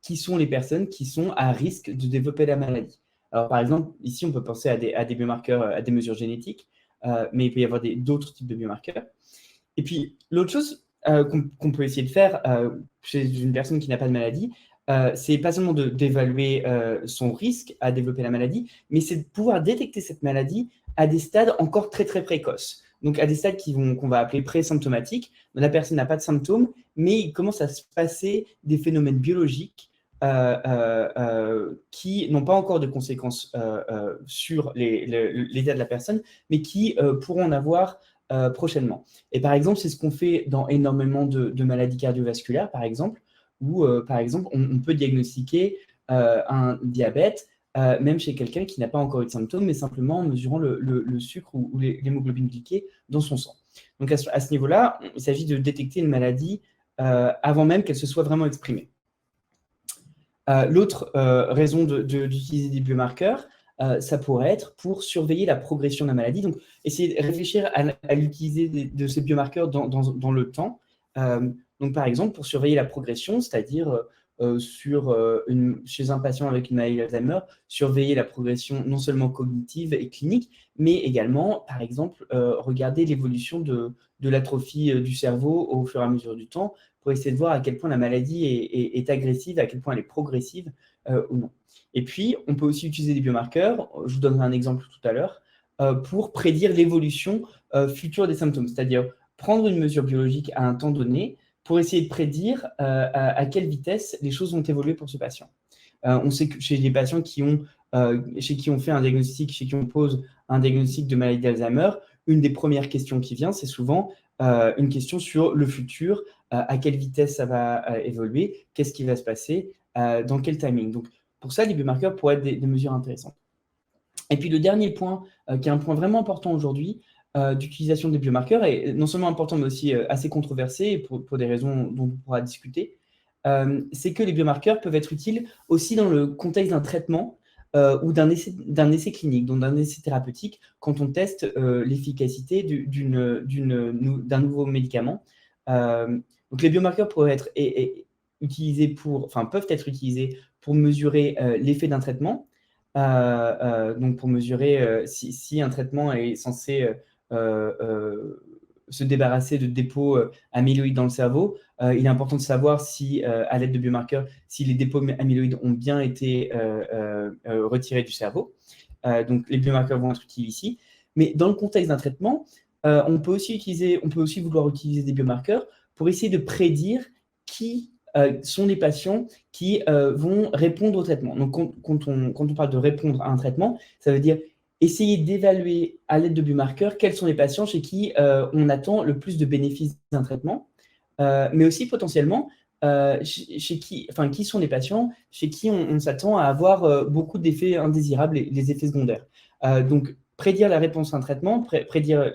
qui sont les personnes qui sont à risque de développer la maladie. Alors, par exemple, ici, on peut penser à des biomarqueurs, à des mesures génétiques, mais il peut y avoir d'autres types de biomarqueurs. Et puis, l'autre chose qu'on peut essayer de faire chez une personne qui n'a pas de maladie, c'est pas seulement d'évaluer son risque à développer la maladie, mais c'est de pouvoir détecter cette maladie à des stades encore très, très précoces. Donc, à des stades qu'on va appeler pré-symptomatiques. La personne n'a pas de symptômes, mais il commence à se passer des phénomènes biologiques qui n'ont pas encore de conséquences sur l'état de la personne, mais qui pourront en avoir prochainement. Et par exemple, c'est ce qu'on fait dans énormément de maladies cardiovasculaires, par exemple, où, par exemple, on peut diagnostiquer un diabète, même chez quelqu'un qui n'a pas encore eu de symptômes, mais simplement en mesurant le sucre ou l'hémoglobine glyquée dans son sang. Donc, à ce niveau-là, il s'agit de détecter une maladie avant même qu'elle se soit vraiment exprimée. L'autre raison d'utiliser des biomarqueurs, ça pourrait être pour surveiller la progression de la maladie. Donc, essayer de réfléchir à l'utiliser de ces biomarqueurs dans le temps. Donc, par exemple, pour surveiller la progression, c'est-à-dire chez un patient avec une maladie d'Alzheimer, surveiller la progression non seulement cognitive et clinique, mais également, par exemple, regarder l'évolution de l'atrophie du cerveau au fur et à mesure du temps, pour essayer de voir à quel point la maladie est agressive, à quel point elle est progressive ou non. Et puis, on peut aussi utiliser des biomarqueurs, je vous donnerai un exemple tout à l'heure, pour prédire l'évolution future des symptômes, c'est-à-dire prendre une mesure biologique à un temps donné pour essayer de prédire à quelle vitesse les choses vont évoluer pour ce patient. On sait que chez les patients chez qui on fait un diagnostic, chez qui on pose un diagnostic de maladie d'Alzheimer, une des premières questions qui vient, c'est souvent une question sur le futur, à quelle vitesse ça va évoluer, qu'est-ce qui va se passer, dans quel timing. Donc, pour ça, les biomarqueurs pourraient être des mesures intéressantes. Et puis le dernier point, qui est un point vraiment important aujourd'hui, d'utilisation des biomarqueurs, et non seulement important, mais aussi assez controversé, pour des raisons dont on pourra discuter, c'est que les biomarqueurs peuvent être utiles aussi dans le contexte d'un traitement ou d'un essai clinique, donc d'un essai thérapeutique, quand on teste l'efficacité d'un nouveau médicament. Donc les biomarqueurs peuvent être utilisés pour mesurer l'effet d'un traitement, donc pour mesurer si un traitement est censé se débarrasser de dépôts amyloïdes dans le cerveau. Il est important de savoir si, à l'aide de biomarqueurs, si les dépôts amyloïdes ont bien été retirés du cerveau. Donc les biomarqueurs vont être utiles ici. Mais dans le contexte d'un traitement, on peut aussi vouloir utiliser des biomarqueurs pour essayer de prédire qui sont les patients qui vont répondre au traitement. Donc, quand on parle de répondre à un traitement, ça veut dire essayer d'évaluer à l'aide de biomarqueurs quels sont les patients chez qui on attend le plus de bénéfices d'un traitement, mais aussi potentiellement qui sont les patients chez qui on s'attend à avoir beaucoup d'effets indésirables, les effets secondaires. Donc, prédire la réponse à un traitement, prédire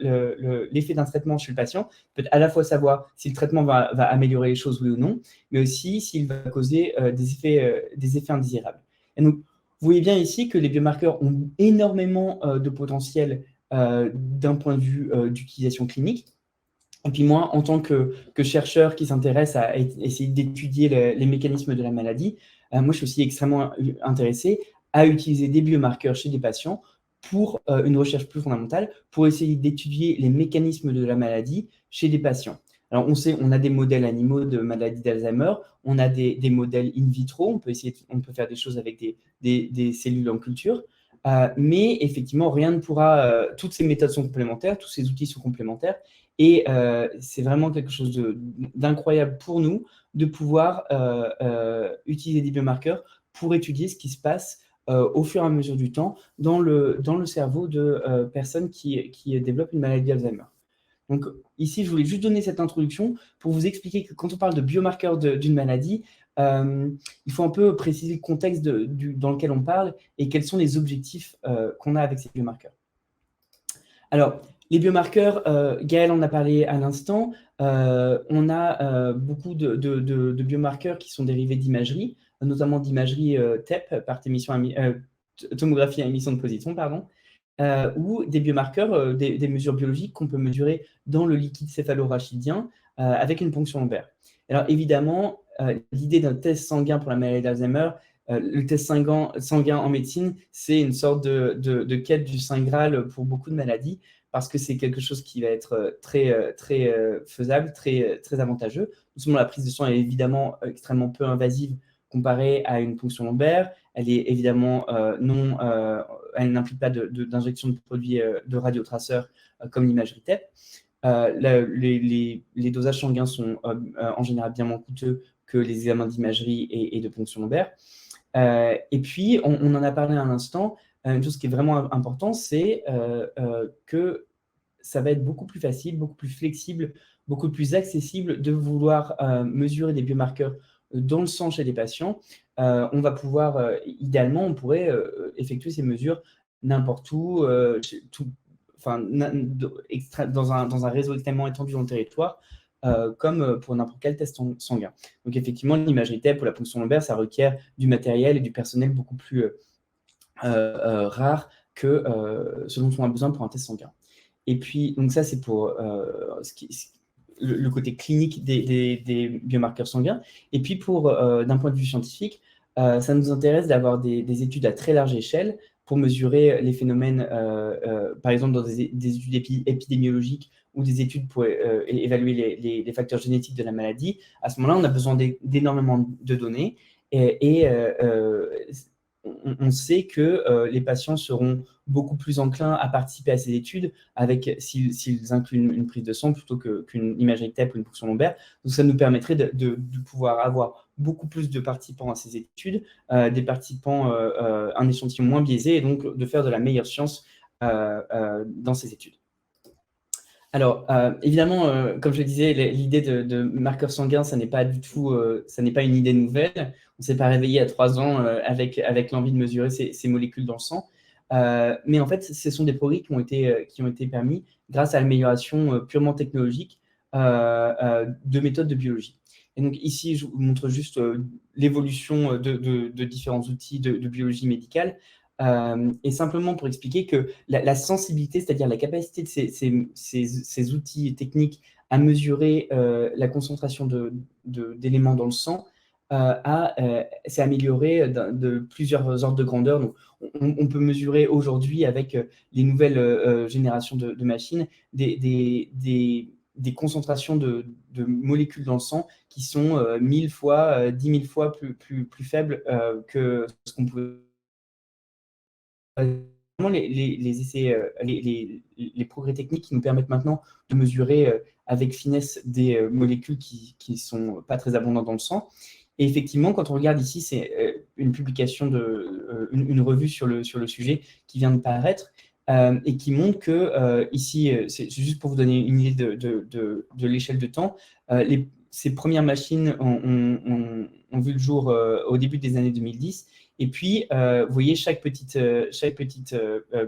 l'effet d'un traitement chez le patient, peut à la fois savoir si le traitement va améliorer les choses, oui ou non, mais aussi s'il va causer des effets indésirables. Et donc, vous voyez bien ici que les biomarqueurs ont énormément de potentiel d'un point de vue d'utilisation clinique. Et puis moi, en tant que chercheur qui s'intéresse à essayer d'étudier les mécanismes de la maladie, moi, je suis aussi extrêmement intéressé à utiliser des biomarqueurs chez des patients pour une recherche plus fondamentale, pour essayer d'étudier les mécanismes de la maladie chez des patients. Alors, on a des modèles animaux de maladie d'Alzheimer, on a des modèles in vitro, on peut faire des choses avec des cellules en culture, mais effectivement, rien ne pourra. Toutes ces méthodes sont complémentaires, tous ces outils sont complémentaires, et c'est vraiment quelque chose d'incroyable pour nous de pouvoir utiliser des biomarqueurs pour étudier ce qui se passe au fur et à mesure du temps dans le cerveau de personnes qui développent une maladie d'Alzheimer. Donc ici, je voulais juste donner cette introduction pour vous expliquer que quand on parle de biomarqueurs d'une maladie, il faut un peu préciser le contexte dans lequel on parle et quels sont les objectifs qu'on a avec ces biomarqueurs. Alors, les biomarqueurs, Gaël en a parlé à l'instant, on a beaucoup de biomarqueurs qui sont dérivés d'imagerie, notamment d'imagerie TEP, par tomographie à émission de positons, pardon, ou des biomarqueurs, des mesures biologiques qu'on peut mesurer dans le liquide céphalorachidien avec une ponction lombaire. Alors évidemment, l'idée d'un test sanguin pour la maladie d'Alzheimer, le test sanguin en médecine, c'est une sorte de quête du Saint Graal pour beaucoup de maladies, parce que c'est quelque chose qui va être très faisable, très avantageux. Non seulement la prise de sang est évidemment extrêmement peu invasive comparée à une ponction lombaire, elle est évidemment elle n'implique pas d'injection de produits de radiotraceurs comme l'imagerie TEP. Les dosages sanguins sont en général bien moins coûteux que les examens d'imagerie et de ponction lombaire. Et puis, on en a parlé à l'instant, une chose qui est vraiment importante, c'est que ça va être beaucoup plus facile, beaucoup plus flexible, beaucoup plus accessible de vouloir mesurer des biomarqueurs dans le sang chez des patients. On va pouvoir, idéalement, on pourrait effectuer ces mesures n'importe où, dans un réseau extrêmement étendu dans le territoire, comme pour n'importe quel test sanguin. Donc effectivement, l'imagerie TEP ou la ponction lombaire, ça requiert du matériel et du personnel beaucoup plus rare que ce dont on a besoin pour un test sanguin. Et puis, donc ça, c'est pour le côté clinique des biomarqueurs sanguins. Et puis, d'un point de vue scientifique, ça nous intéresse d'avoir des études à très large échelle pour mesurer les phénomènes, par exemple dans des études épidémiologiques ou des études pour évaluer les facteurs génétiques de la maladie. À ce moment-là, on a besoin d'énormément de données et on sait que les patients seront beaucoup plus enclins à participer à ces études s'ils incluent une prise de sang plutôt qu'une imagerie TEP ou une ponction lombaire. Donc, ça nous permettrait de pouvoir avoir beaucoup plus de participants à ces études, des participants, un échantillon moins biaisé, et donc de faire de la meilleure science dans ces études. Alors, évidemment, comme je le disais, l'idée de marqueurs sanguins, ça n'est pas une idée nouvelle. On ne s'est pas réveillé à 3 ans avec l'envie de mesurer ces molécules dans le sang. Mais en fait, ce sont des progrès qui ont été permis grâce à l'amélioration purement technologique de méthodes de biologie. Et donc ici, je vous montre juste l'évolution de différents outils de biologie médicale. Et simplement pour expliquer que la sensibilité, c'est-à-dire la capacité de ces outils techniques à mesurer la concentration d'éléments dans le sang s'est améliorée de plusieurs ordres de grandeur. Donc, on peut mesurer aujourd'hui avec les nouvelles générations de machines des concentrations de molécules dans le sang qui sont 1000 fois, 10 000 fois plus faibles que ce qu'on pouvait. Les essais, les progrès techniques qui nous permettent maintenant de mesurer avec finesse des molécules qui ne sont pas très abondantes dans le sang. Et effectivement, quand on regarde ici, c'est une publication une revue sur le sujet qui vient de paraître et qui montre que ici, c'est juste pour vous donner une idée de l'échelle de temps, ces premières machines ont vu le jour au début des années 2010. Et puis, vous voyez, chaque petite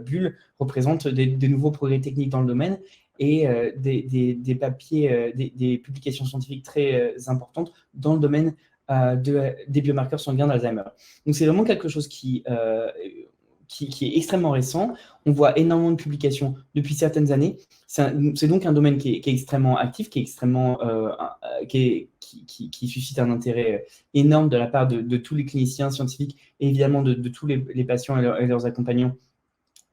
bulle représente des nouveaux progrès techniques dans le domaine et des papiers, des publications scientifiques très importantes dans le domaine des biomarqueurs sanguins d'Alzheimer. Donc, c'est vraiment quelque chose qui est extrêmement récent. On voit énormément de publications depuis certaines années. C'est donc un domaine qui est extrêmement actif, qui suscite un intérêt énorme de la part de tous les cliniciens scientifiques et évidemment de tous les patients et leurs accompagnants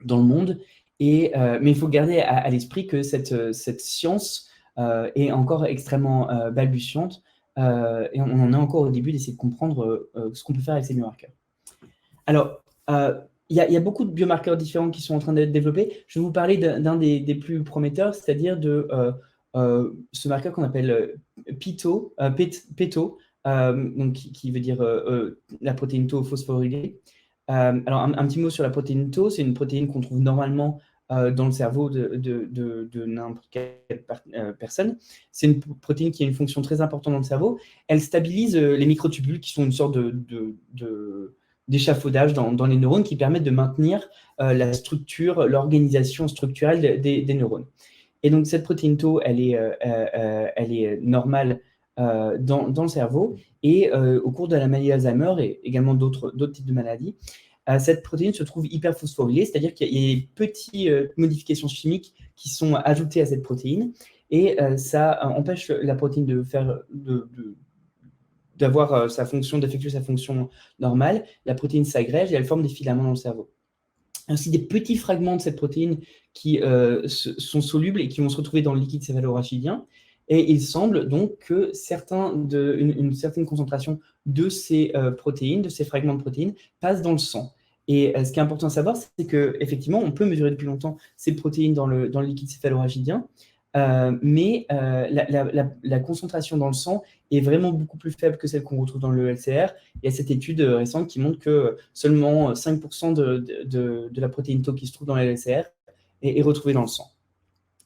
dans le monde. Mais il faut garder à l'esprit que cette science est encore extrêmement balbutiante et on en est encore au début d'essayer de comprendre ce qu'on peut faire avec ces biomarqueurs. Alors, il y a beaucoup de biomarqueurs différents qui sont en train d'être développés. Je vais vous parler d'un des plus prometteurs, c'est-à-dire de ce marqueur qu'on appelle PETO, donc qui veut dire la protéine tau phosphorylée. Alors, un petit mot sur la protéine tau, c'est une protéine qu'on trouve normalement dans le cerveau de n'importe quelle personne. C'est une protéine qui a une fonction très importante dans le cerveau. Elle stabilise les microtubules qui sont une sorte d'échafaudage dans les neurones qui permettent de maintenir la structure, l'organisation structurelle des neurones. Et donc, cette protéine tau, elle est normale dans le cerveau. Et au cours de la maladie d'Alzheimer et également d'autres types de maladies, cette protéine se trouve hyperphosphorylée, c'est-à-dire qu'il y a des petites modifications chimiques qui sont ajoutées à cette protéine. Et ça empêche la protéine d'avoir d'effectuer sa fonction normale. La protéine s'agrège et elle forme des filaments dans le cerveau. Ainsi, des petits fragments de cette protéine qui sont solubles et qui vont se retrouver dans le liquide céphalorachidien. Et il semble donc que une certaine concentration de ces protéines, de ces fragments de protéines, passent dans le sang. Et ce qui est important à savoir, c'est qu'effectivement, on peut mesurer depuis longtemps ces protéines dans le liquide céphalorachidien, mais la concentration dans le sang est vraiment beaucoup plus faible que celle qu'on retrouve dans le LCR. Il y a cette étude récente qui montre que seulement 5% de la protéine tau qui se trouve dans le LCR est retrouvée dans le sang.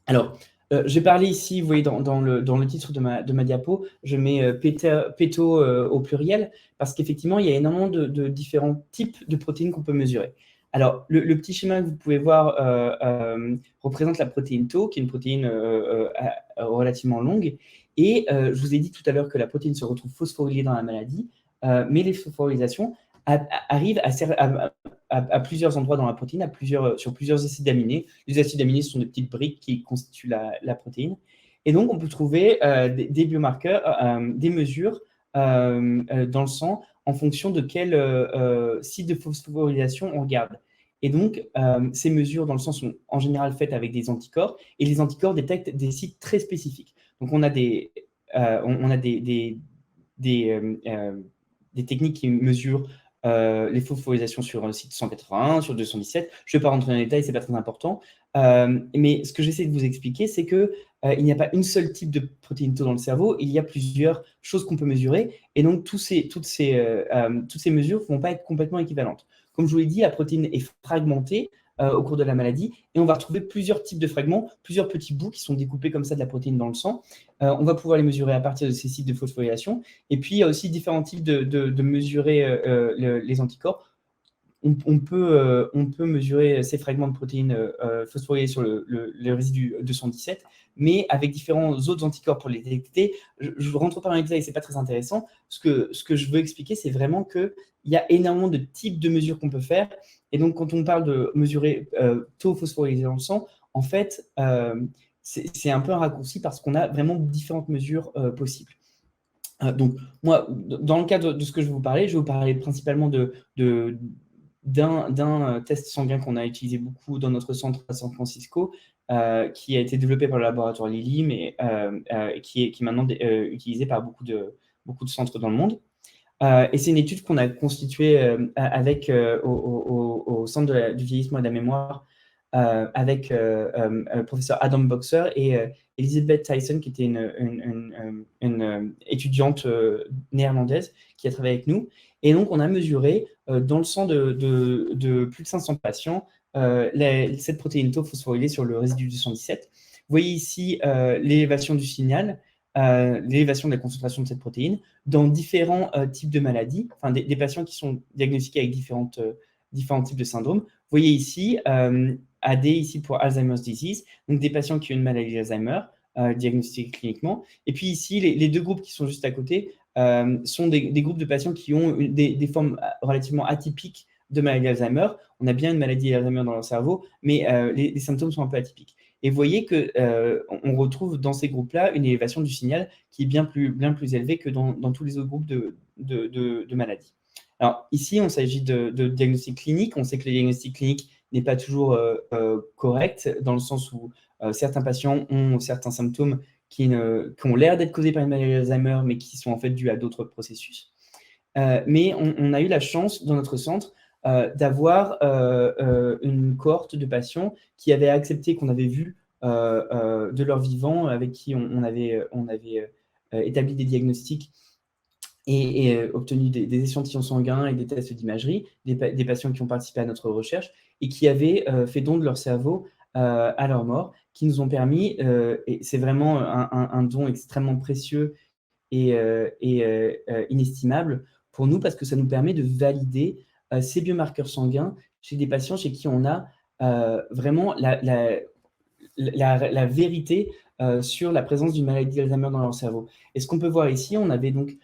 Alors, je vais parler ici, vous voyez dans le titre de ma diapo, je mets PETO au pluriel, parce qu'effectivement, il y a énormément de différents types de protéines qu'on peut mesurer. Alors, le petit schéma que vous pouvez voir représente la protéine tau, qui est une protéine relativement longue. Et je vous ai dit tout à l'heure que la protéine se retrouve phosphorylée dans la maladie, mais les phosphorylations arrivent à plusieurs endroits dans la protéine, sur plusieurs acides aminés. Les acides aminés sont des petites briques qui constituent la protéine. Et donc, on peut trouver des biomarqueurs, des mesures dans le sang en fonction de quel site de phosphorylation on regarde. Et donc, ces mesures dans le sang sont en général faites avec des anticorps, et les anticorps détectent des sites très spécifiques. Donc, on a des techniques qui mesurent les phosphorylations sur un site 181, sur 217. Je ne vais pas rentrer dans les détails, ce n'est pas très important. Mais ce que j'essaie de vous expliquer, c'est qu'il n'y a pas une seule type de protéine tau dans le cerveau, il y a plusieurs choses qu'on peut mesurer. Et donc, toutes ces mesures ne vont pas être complètement équivalentes. Comme je vous l'ai dit, la protéine est fragmentée au cours de la maladie, et on va retrouver plusieurs types de fragments, plusieurs petits bouts qui sont découpés comme ça de la protéine dans le sang. On va pouvoir les mesurer à partir de ces sites de phosphorylation. Et puis, il y a aussi différents types de mesurer les anticorps. on peut mesurer ces fragments de protéines phosphorylées sur le résidu 217, mais avec différents autres anticorps pour les détecter. Je ne rentre pas dans les détails, ce n'est pas très intéressant. Ce que je veux expliquer, c'est vraiment qu'il y a énormément de types de mesures qu'on peut faire. Et donc, quand on parle de mesurer taux phosphorylé dans le sang, en fait, c'est un peu un raccourci parce qu'on a vraiment différentes mesures possibles. Donc, moi, dans le cadre de ce que je vais vous parler principalement d'un test sanguin qu'on a utilisé beaucoup dans notre centre à San Francisco, qui a été développé par le laboratoire Lilly, mais qui est maintenant utilisé par beaucoup de centres dans le monde. Et c'est une étude qu'on a constituée avec au Centre du vieillissement et de la mémoire, avec le professeur Adam Boxer et Elizabeth Tyson, qui était une étudiante néerlandaise qui a travaillé avec nous. Et donc, on a mesuré dans le sang de plus de 500 patients cette protéine tau phosphorylée sur le résidu 217. Vous voyez ici l'élévation du signal, l'élévation de la concentration de cette protéine dans différents types de maladies, enfin des patients qui sont diagnostiqués avec différents types de syndromes. Vous voyez ici AD ici pour Alzheimer's disease, donc des patients qui ont une maladie d'Alzheimer diagnostiquée cliniquement. Et puis ici, les deux groupes qui sont juste à côté sont des groupes de patients qui ont des formes relativement atypiques de maladie d'Alzheimer. On a bien une maladie d'Alzheimer dans leur cerveau, mais les symptômes sont un peu atypiques. Et vous voyez qu'on retrouve dans ces groupes-là une élévation du signal qui est bien plus élevée que dans tous les autres groupes de maladies. Alors ici, on s'agit de diagnostic clinique. On sait que le diagnostic clinique n'est pas toujours correct, dans le sens où certains patients ont certains symptômes qui ont l'air d'être causés par une maladie d'Alzheimer, mais qui sont en fait dus à d'autres processus. Mais on a eu la chance, dans notre centre, d'avoir une cohorte de patients qui avaient accepté qu'on avait vu de leur vivant, avec qui on avait établi des diagnostics et obtenu des échantillons sanguins et des tests d'imagerie, des patients qui ont participé à notre recherche et qui avaient fait don de leur cerveau à leur mort, qui nous ont permis, et c'est vraiment un don extrêmement précieux et inestimable pour nous, parce que ça nous permet de valider ces biomarqueurs sanguins chez des patients chez qui on a vraiment la vérité sur la présence d'une maladie d'Alzheimer dans leur cerveau. Et ce qu'on peut voir ici, on avait donc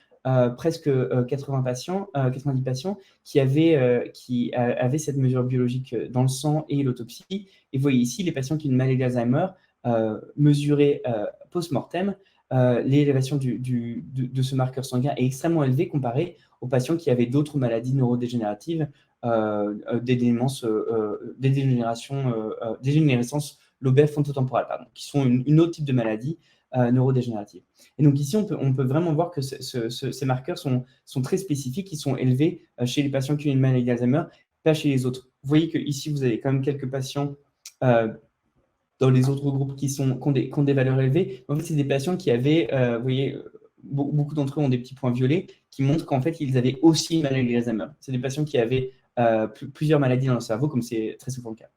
presque 90 patients qui avaient cette mesure biologique dans le sang et l'autopsie. Et vous voyez ici les patients qui ont une maladie d'Alzheimer mesurée post-mortem. L'élévation de ce marqueur sanguin est extrêmement élevée comparé aux patients qui avaient d'autres maladies neurodégénératives, dégénérescence lobaire frontotemporale, qui sont une autre type de maladie neurodégénérative. Et donc ici, on peut vraiment voir que ces marqueurs sont très spécifiques, ils sont élevés chez les patients qui ont une maladie d'Alzheimer, pas chez les autres. Vous voyez qu'ici, vous avez quand même quelques patients dans les autres groupes qui ont des valeurs élevées. En fait, c'est des patients qui avaient, vous voyez, beaucoup d'entre eux ont des petits points violets qui montrent qu'en fait, ils avaient aussi une maladie d'Alzheimer. C'est des patients qui avaient plusieurs maladies dans leur cerveau, comme c'est très souvent le cas.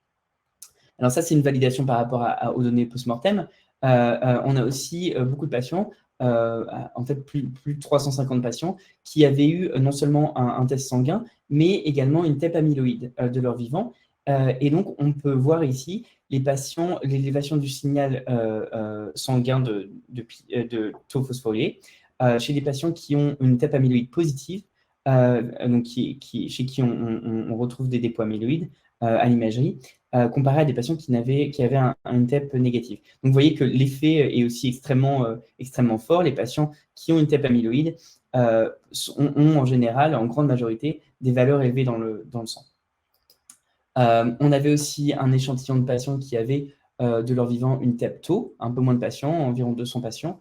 Alors ça, c'est une validation par rapport aux données post-mortem. On a aussi beaucoup de patients, en fait plus de 350 patients, qui avaient eu non seulement un test sanguin, mais également une TEP amyloïde de leur vivant. Et donc, on peut voir ici les patients, l'élévation du signal sanguin de taux phosphorylé chez les patients qui ont une TEP amyloïde positive, donc chez qui on retrouve des dépôts amyloïdes à l'imagerie, comparé à des patients qui avaient une TEP négative. Donc, vous voyez que l'effet est aussi extrêmement fort. Les patients qui ont une TEP amyloïde ont en général, en grande majorité, des valeurs élevées dans le sang. On avait aussi un échantillon de patients qui avaient de leur vivant une TEP tau, un peu moins de patients, environ 200 patients.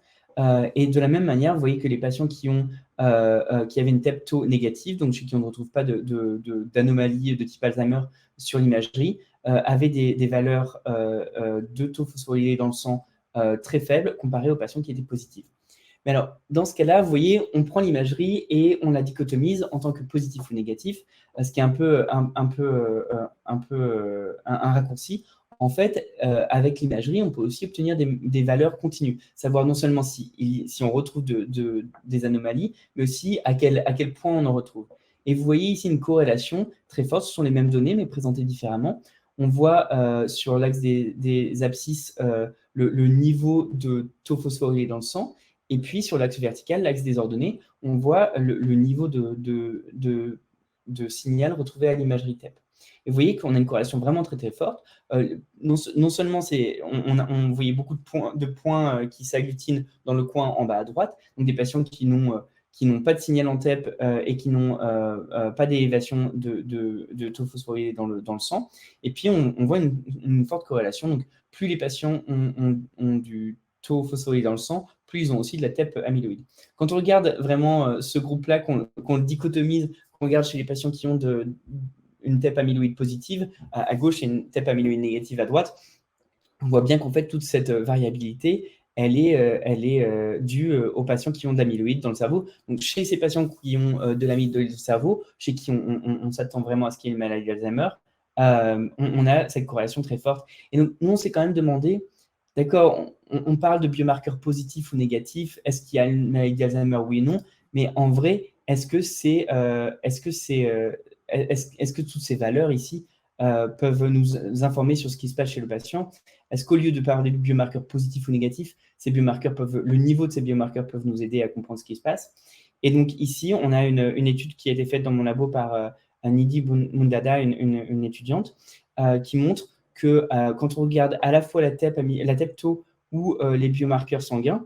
Et de la même manière, vous voyez que les patients qui avaient une TEP tau négative, donc chez qui on ne retrouve pas d'anomalie de type Alzheimer sur l'imagerie, avaient des valeurs de taux phosphorylé dans le sang très faibles comparées aux patients qui étaient positifs. Mais alors, dans ce cas-là, vous voyez, on prend l'imagerie et on la dichotomise en tant que positif ou négatif, ce qui est un peu un raccourci. En fait, avec l'imagerie, on peut aussi obtenir des valeurs continues, savoir non seulement si on retrouve des anomalies, mais aussi à quel point on en retrouve. Et vous voyez ici une corrélation très forte. Ce sont les mêmes données, mais présentées différemment. On voit sur l'axe des abscisses le niveau de taux phosphorylé dans le sang. Et puis, sur l'axe vertical, l'axe des ordonnées, on voit le niveau de signal retrouvé à l'imagerie TEP. Et vous voyez qu'on a une corrélation vraiment très, très forte. Non seulement on voyait beaucoup de points qui s'agglutinent dans le coin en bas à droite, donc des patients qui n'ont pas de signal en TEP et qui n'ont pas d'élévation de taux phosphorylé dans le sang. Et puis, on voit une forte corrélation. Donc, plus les patients ont du taux phosphorylé dans le sang, plus ils ont aussi de la TEP amyloïde. Quand on regarde vraiment ce groupe-là, qu'on dichotomise, qu'on regarde chez les patients qui ont une TEP amyloïde positive à gauche et une TEP amyloïde négative à droite, on voit bien qu'en fait, toute cette variabilité, elle est due aux patients qui ont de l'amyloïde dans le cerveau. Donc, chez ces patients qui ont de l'amyloïde dans le cerveau, chez qui on s'attend vraiment à ce qu'il y ait une maladie d'Alzheimer, on a cette corrélation très forte. Et donc, nous, on s'est quand même demandé, d'accord, on parle de biomarqueurs positifs ou négatifs, est-ce qu'il y a une maladie d'Alzheimer, oui et non, mais en vrai, est-ce que toutes ces valeurs ici peuvent nous informer sur ce qui se passe chez le patient? Est-ce qu'au lieu de parler de biomarqueurs positifs ou négatifs, le niveau de ces biomarqueurs peuvent nous aider à comprendre ce qui se passe? Et donc ici, on a une étude qui a été faite dans mon labo par Nidhi Mundada, une étudiante, qui montre que quand on regarde à la fois la TEP taux ou les biomarqueurs sanguins,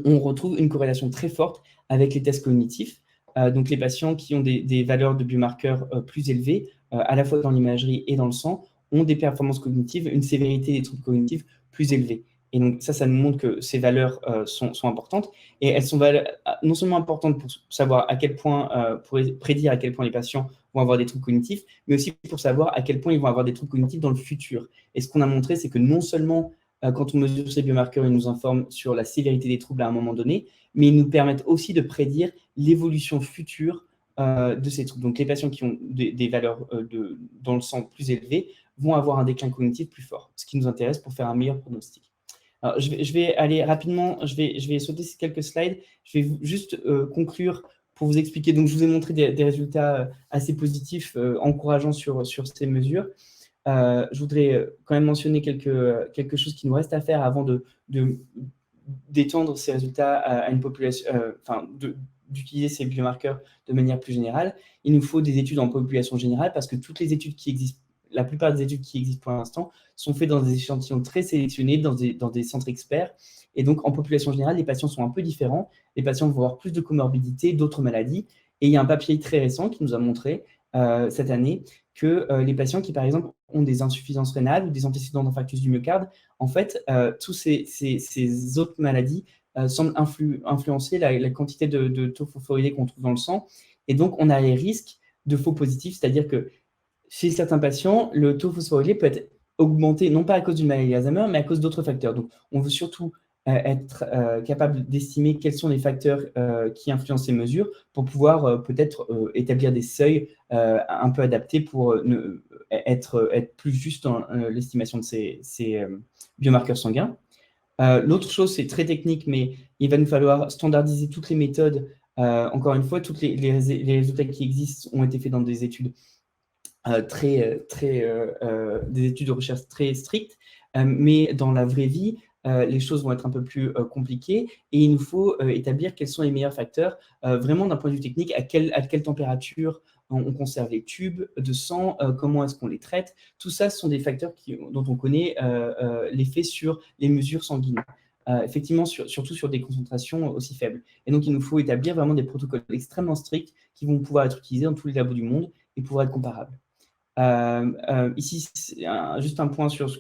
on retrouve une corrélation très forte avec les tests cognitifs. Donc les patients qui ont des valeurs de biomarqueurs plus élevées, à la fois dans l'imagerie et dans le sang, ont des performances cognitives, une sévérité des troubles cognitifs plus élevée. Et donc ça nous montre que ces valeurs sont importantes. Et elles sont non seulement importantes pour savoir à quel point, pour prédire à quel point les patients vont avoir des troubles cognitifs, mais aussi pour savoir à quel point ils vont avoir des troubles cognitifs dans le futur. Et ce qu'on a montré, c'est que non seulement quand on mesure ces biomarqueurs, ils nous informent sur la sévérité des troubles à un moment donné, mais ils nous permettent aussi de prédire l'évolution future de ces troubles. Donc, les patients qui ont des valeurs dans le sang plus élevées vont avoir un déclin cognitif plus fort, ce qui nous intéresse pour faire un meilleur pronostic. Alors, je vais aller rapidement, je vais sauter ces quelques slides. Je vais juste conclure pour vous expliquer. Donc, je vous ai montré des résultats assez positifs, encourageants sur ces mesures. Je voudrais quand même mentionner quelque chose qui nous reste à faire avant d'étendre ces résultats à une population, d'utiliser ces biomarqueurs de manière plus générale. Il nous faut des études en population générale parce que toutes les études qui existent, la plupart des études qui existent pour l'instant, sont faites dans des échantillons très sélectionnés, dans des centres experts. Et donc, en population générale, les patients sont un peu différents. Les patients vont avoir plus de comorbidités, d'autres maladies. Et il y a un papier très récent qui nous a montré cette année que les patients qui, par exemple, ont des insuffisances rénales ou des antécédents d'infarctus du myocarde, en fait, tous ces autres maladies semblent influencer la quantité de taux phosphorylé qu'on trouve dans le sang. Et donc, on a les risques de faux positifs, c'est-à-dire que chez certains patients, le taux phosphorylé peut être augmenté, non pas à cause d'une maladie d'Alzheimer, mais à cause d'autres facteurs. Donc, on veut surtout être capable d'estimer quels sont les facteurs qui influencent ces mesures pour pouvoir peut-être établir des seuils un peu adaptés pour être plus juste dans l'estimation de ces biomarqueurs sanguins. L'autre chose, c'est très technique, mais il va nous falloir standardiser toutes les méthodes. Encore une fois, tous les résultats qui existent ont été faits dans des études des études de recherche très strictes, mais dans la vraie vie, les choses vont être un peu plus compliquées et il nous faut établir quels sont les meilleurs facteurs, vraiment d'un point de vue technique, à quelle température on conserve les tubes de sang, comment est-ce qu'on les traite. Tout ça, ce sont des facteurs dont on connaît l'effet sur les mesures sanguines. Effectivement, surtout sur des concentrations aussi faibles. Et donc, il nous faut établir vraiment des protocoles extrêmement stricts qui vont pouvoir être utilisés dans tous les labos du monde et pouvoir être comparables. Ici, juste un point sur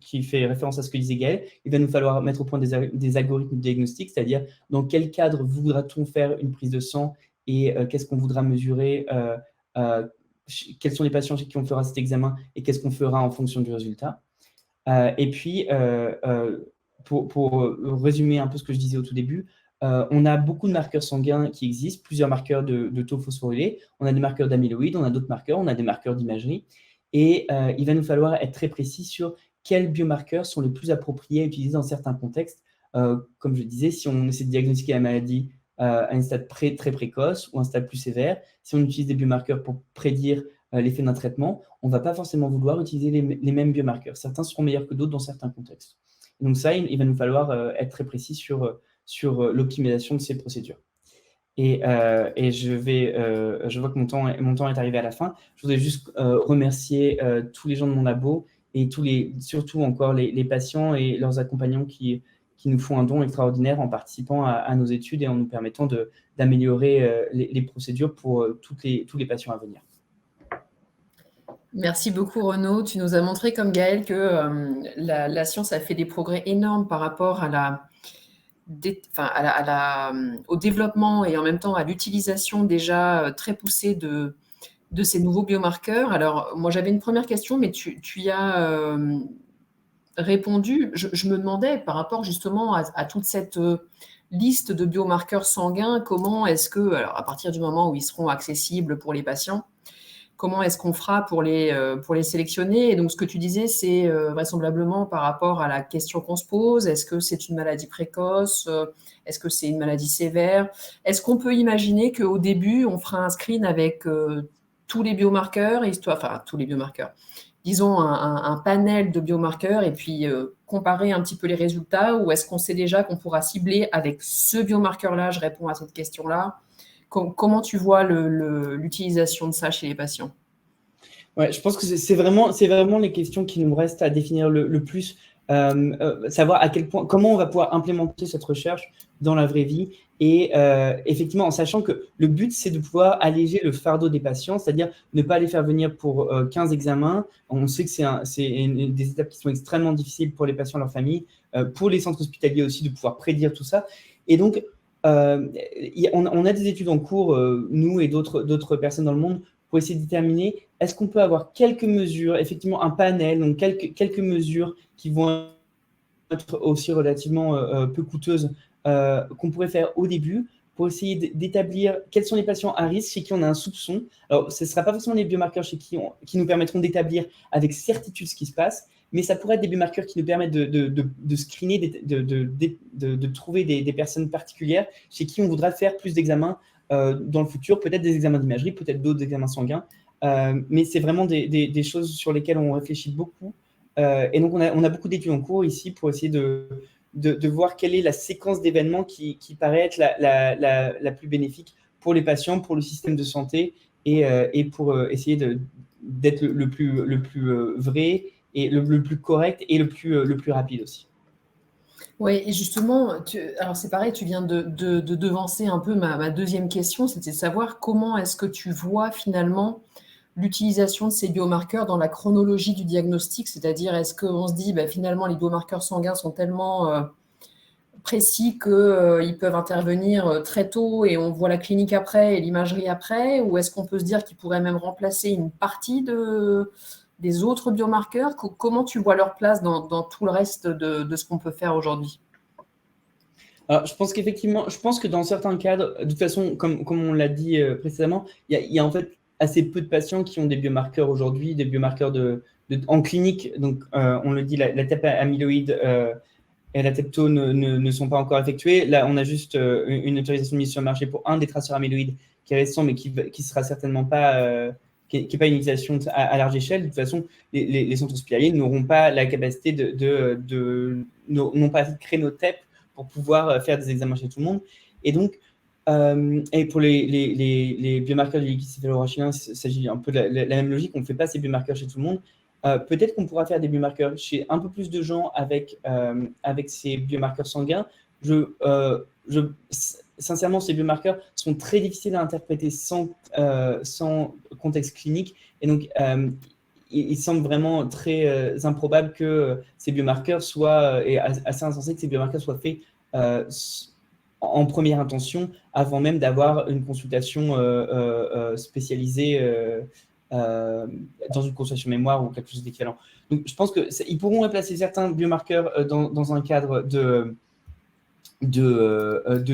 qui fait référence à ce que disait Gaël. Il va nous falloir mettre au point des algorithmes de diagnostic, c'est-à-dire dans quel cadre voudra-t-on faire une prise de sang et qu'est-ce qu'on voudra mesurer, quels sont les patients chez qui on fera cet examen et qu'est-ce qu'on fera en fonction du résultat. Et puis, pour résumer un peu ce que je disais au tout début, on a beaucoup de marqueurs sanguins qui existent, plusieurs marqueurs de taux phosphorylé. On a des marqueurs d'amyloïde, on a d'autres marqueurs, on a des marqueurs d'imagerie. Et il va nous falloir être très précis sur quels biomarqueurs sont les plus appropriés à utiliser dans certains contextes. Comme je disais, si on essaie de diagnostiquer la maladie à un stade très précoce ou un stade plus sévère. Si on utilise des biomarqueurs pour prédire l'effet d'un traitement, on ne va pas forcément vouloir utiliser les mêmes biomarqueurs. Certains seront meilleurs que d'autres dans certains contextes. Et donc ça, il va nous falloir être très précis sur l'optimisation de ces procédures. Et je vois que mon temps est arrivé à la fin. Je voudrais juste remercier tous les gens de mon labo et surtout encore les patients et leurs accompagnants qui nous font un don extraordinaire en participant à nos études et en nous permettant d'améliorer les procédures pour tous les patients à venir. Merci beaucoup Renaud. Tu nous as montré comme Gaël que la science a fait des progrès énormes par rapport au développement et en même temps à l'utilisation déjà très poussée de ces nouveaux biomarqueurs. Alors, moi, j'avais une première question, mais tu y as répondu. Je me demandais, par rapport justement à toute cette liste de biomarqueurs sanguins, comment est-ce que, alors à partir du moment où ils seront accessibles pour les patients, comment est-ce qu'on fera pour les sélectionner? Et donc, ce que tu disais, c'est vraisemblablement par rapport à la question qu'on se pose. Est-ce que c'est une maladie précoce? Est-ce que c'est une maladie sévère? Est-ce qu'on peut imaginer qu'au début, on fera un screen avec tous les biomarqueurs, tous les biomarqueurs, disons un panel de biomarqueurs et puis comparer un petit peu les résultats? Ou est-ce qu'on sait déjà qu'on pourra cibler avec ce biomarqueur-là? Je réponds à cette question-là. Comment tu vois l'utilisation de ça chez les patients? Ouais, je pense que c'est vraiment les questions qui nous restent à définir le plus. Savoir à quel point, comment on va pouvoir implémenter cette recherche dans la vraie vie. Et effectivement, en sachant que le but, c'est de pouvoir alléger le fardeau des patients, c'est-à-dire ne pas les faire venir pour 15 examens. On sait que c'est des étapes qui sont extrêmement difficiles pour les patients et leurs familles, pour les centres hospitaliers aussi, de pouvoir prédire tout ça. Et donc, on a des études en cours, nous et d'autres personnes dans le monde, pour essayer de déterminer est-ce qu'on peut avoir quelques mesures, effectivement un panel, donc quelques mesures qui vont être aussi relativement peu coûteuses, qu'on pourrait faire au début pour essayer d'établir quels sont les patients à risque chez qui on a un soupçon. Alors, ce ne sera pas forcément les biomarqueurs qui nous permettront d'établir avec certitude ce qui se passe, mais ça pourrait être des biomarqueurs qui nous permettent de screener, de trouver des personnes particulières chez qui on voudra faire plus d'examens dans le futur, peut-être des examens d'imagerie, peut-être d'autres examens sanguins. Mais c'est vraiment des choses sur lesquelles on réfléchit beaucoup. Et donc, on a beaucoup d'études en cours ici pour essayer de voir quelle est la séquence d'événements qui paraît être la plus bénéfique pour les patients, pour le système de santé et pour essayer d'être le plus vrai et le plus correct et le plus rapide aussi. Oui, et justement, alors c'est pareil, tu viens de devancer un peu ma deuxième question, c'était de savoir comment est-ce que tu vois finalement l'utilisation de ces biomarqueurs dans la chronologie du diagnostic, c'est-à-dire est-ce qu'on se dit finalement les biomarqueurs sanguins sont tellement précis qu'ils peuvent intervenir très tôt et on voit la clinique après et l'imagerie après, ou est-ce qu'on peut se dire qu'ils pourraient même remplacer une partie des autres biomarqueurs? Comment tu vois leur place dans tout le reste de ce qu'on peut faire aujourd'hui? Alors, je pense que dans certains cadres, de toute façon, comme on l'a dit précédemment, il y a en fait assez peu de patients qui ont des biomarqueurs aujourd'hui, des biomarqueurs en clinique. Donc, on le dit, la tape amyloïde et la tepto ne sont pas encore effectuées. Là, on a juste une autorisation de mise sur le marché pour un des traceurs amyloïdes qui est récent, mais qui sera certainement pas... qui n'est pas une utilisation à large échelle. De toute façon, les centres hospitaliers n'auront pas la capacité n'ont pas assez de créneaux TEP pour pouvoir faire des examens chez tout le monde. Et donc, et pour les biomarqueurs du liquide céphalo-rachidien, il s'agit un peu de la même logique. On ne fait pas ces biomarqueurs chez tout le monde. Peut-être qu'on pourra faire des biomarqueurs chez un peu plus de gens avec ces biomarqueurs sanguins. Sincèrement, ces biomarqueurs sont très difficiles à interpréter sans contexte clinique. Et donc, il semble vraiment très improbable que ces biomarqueurs et assez insensé que ces biomarqueurs soient faits en première intention avant même d'avoir une consultation spécialisée dans une consultation mémoire ou quelque chose d'équivalent. Donc, je pense qu'ils pourront remplacer certains biomarqueurs dans un cadre de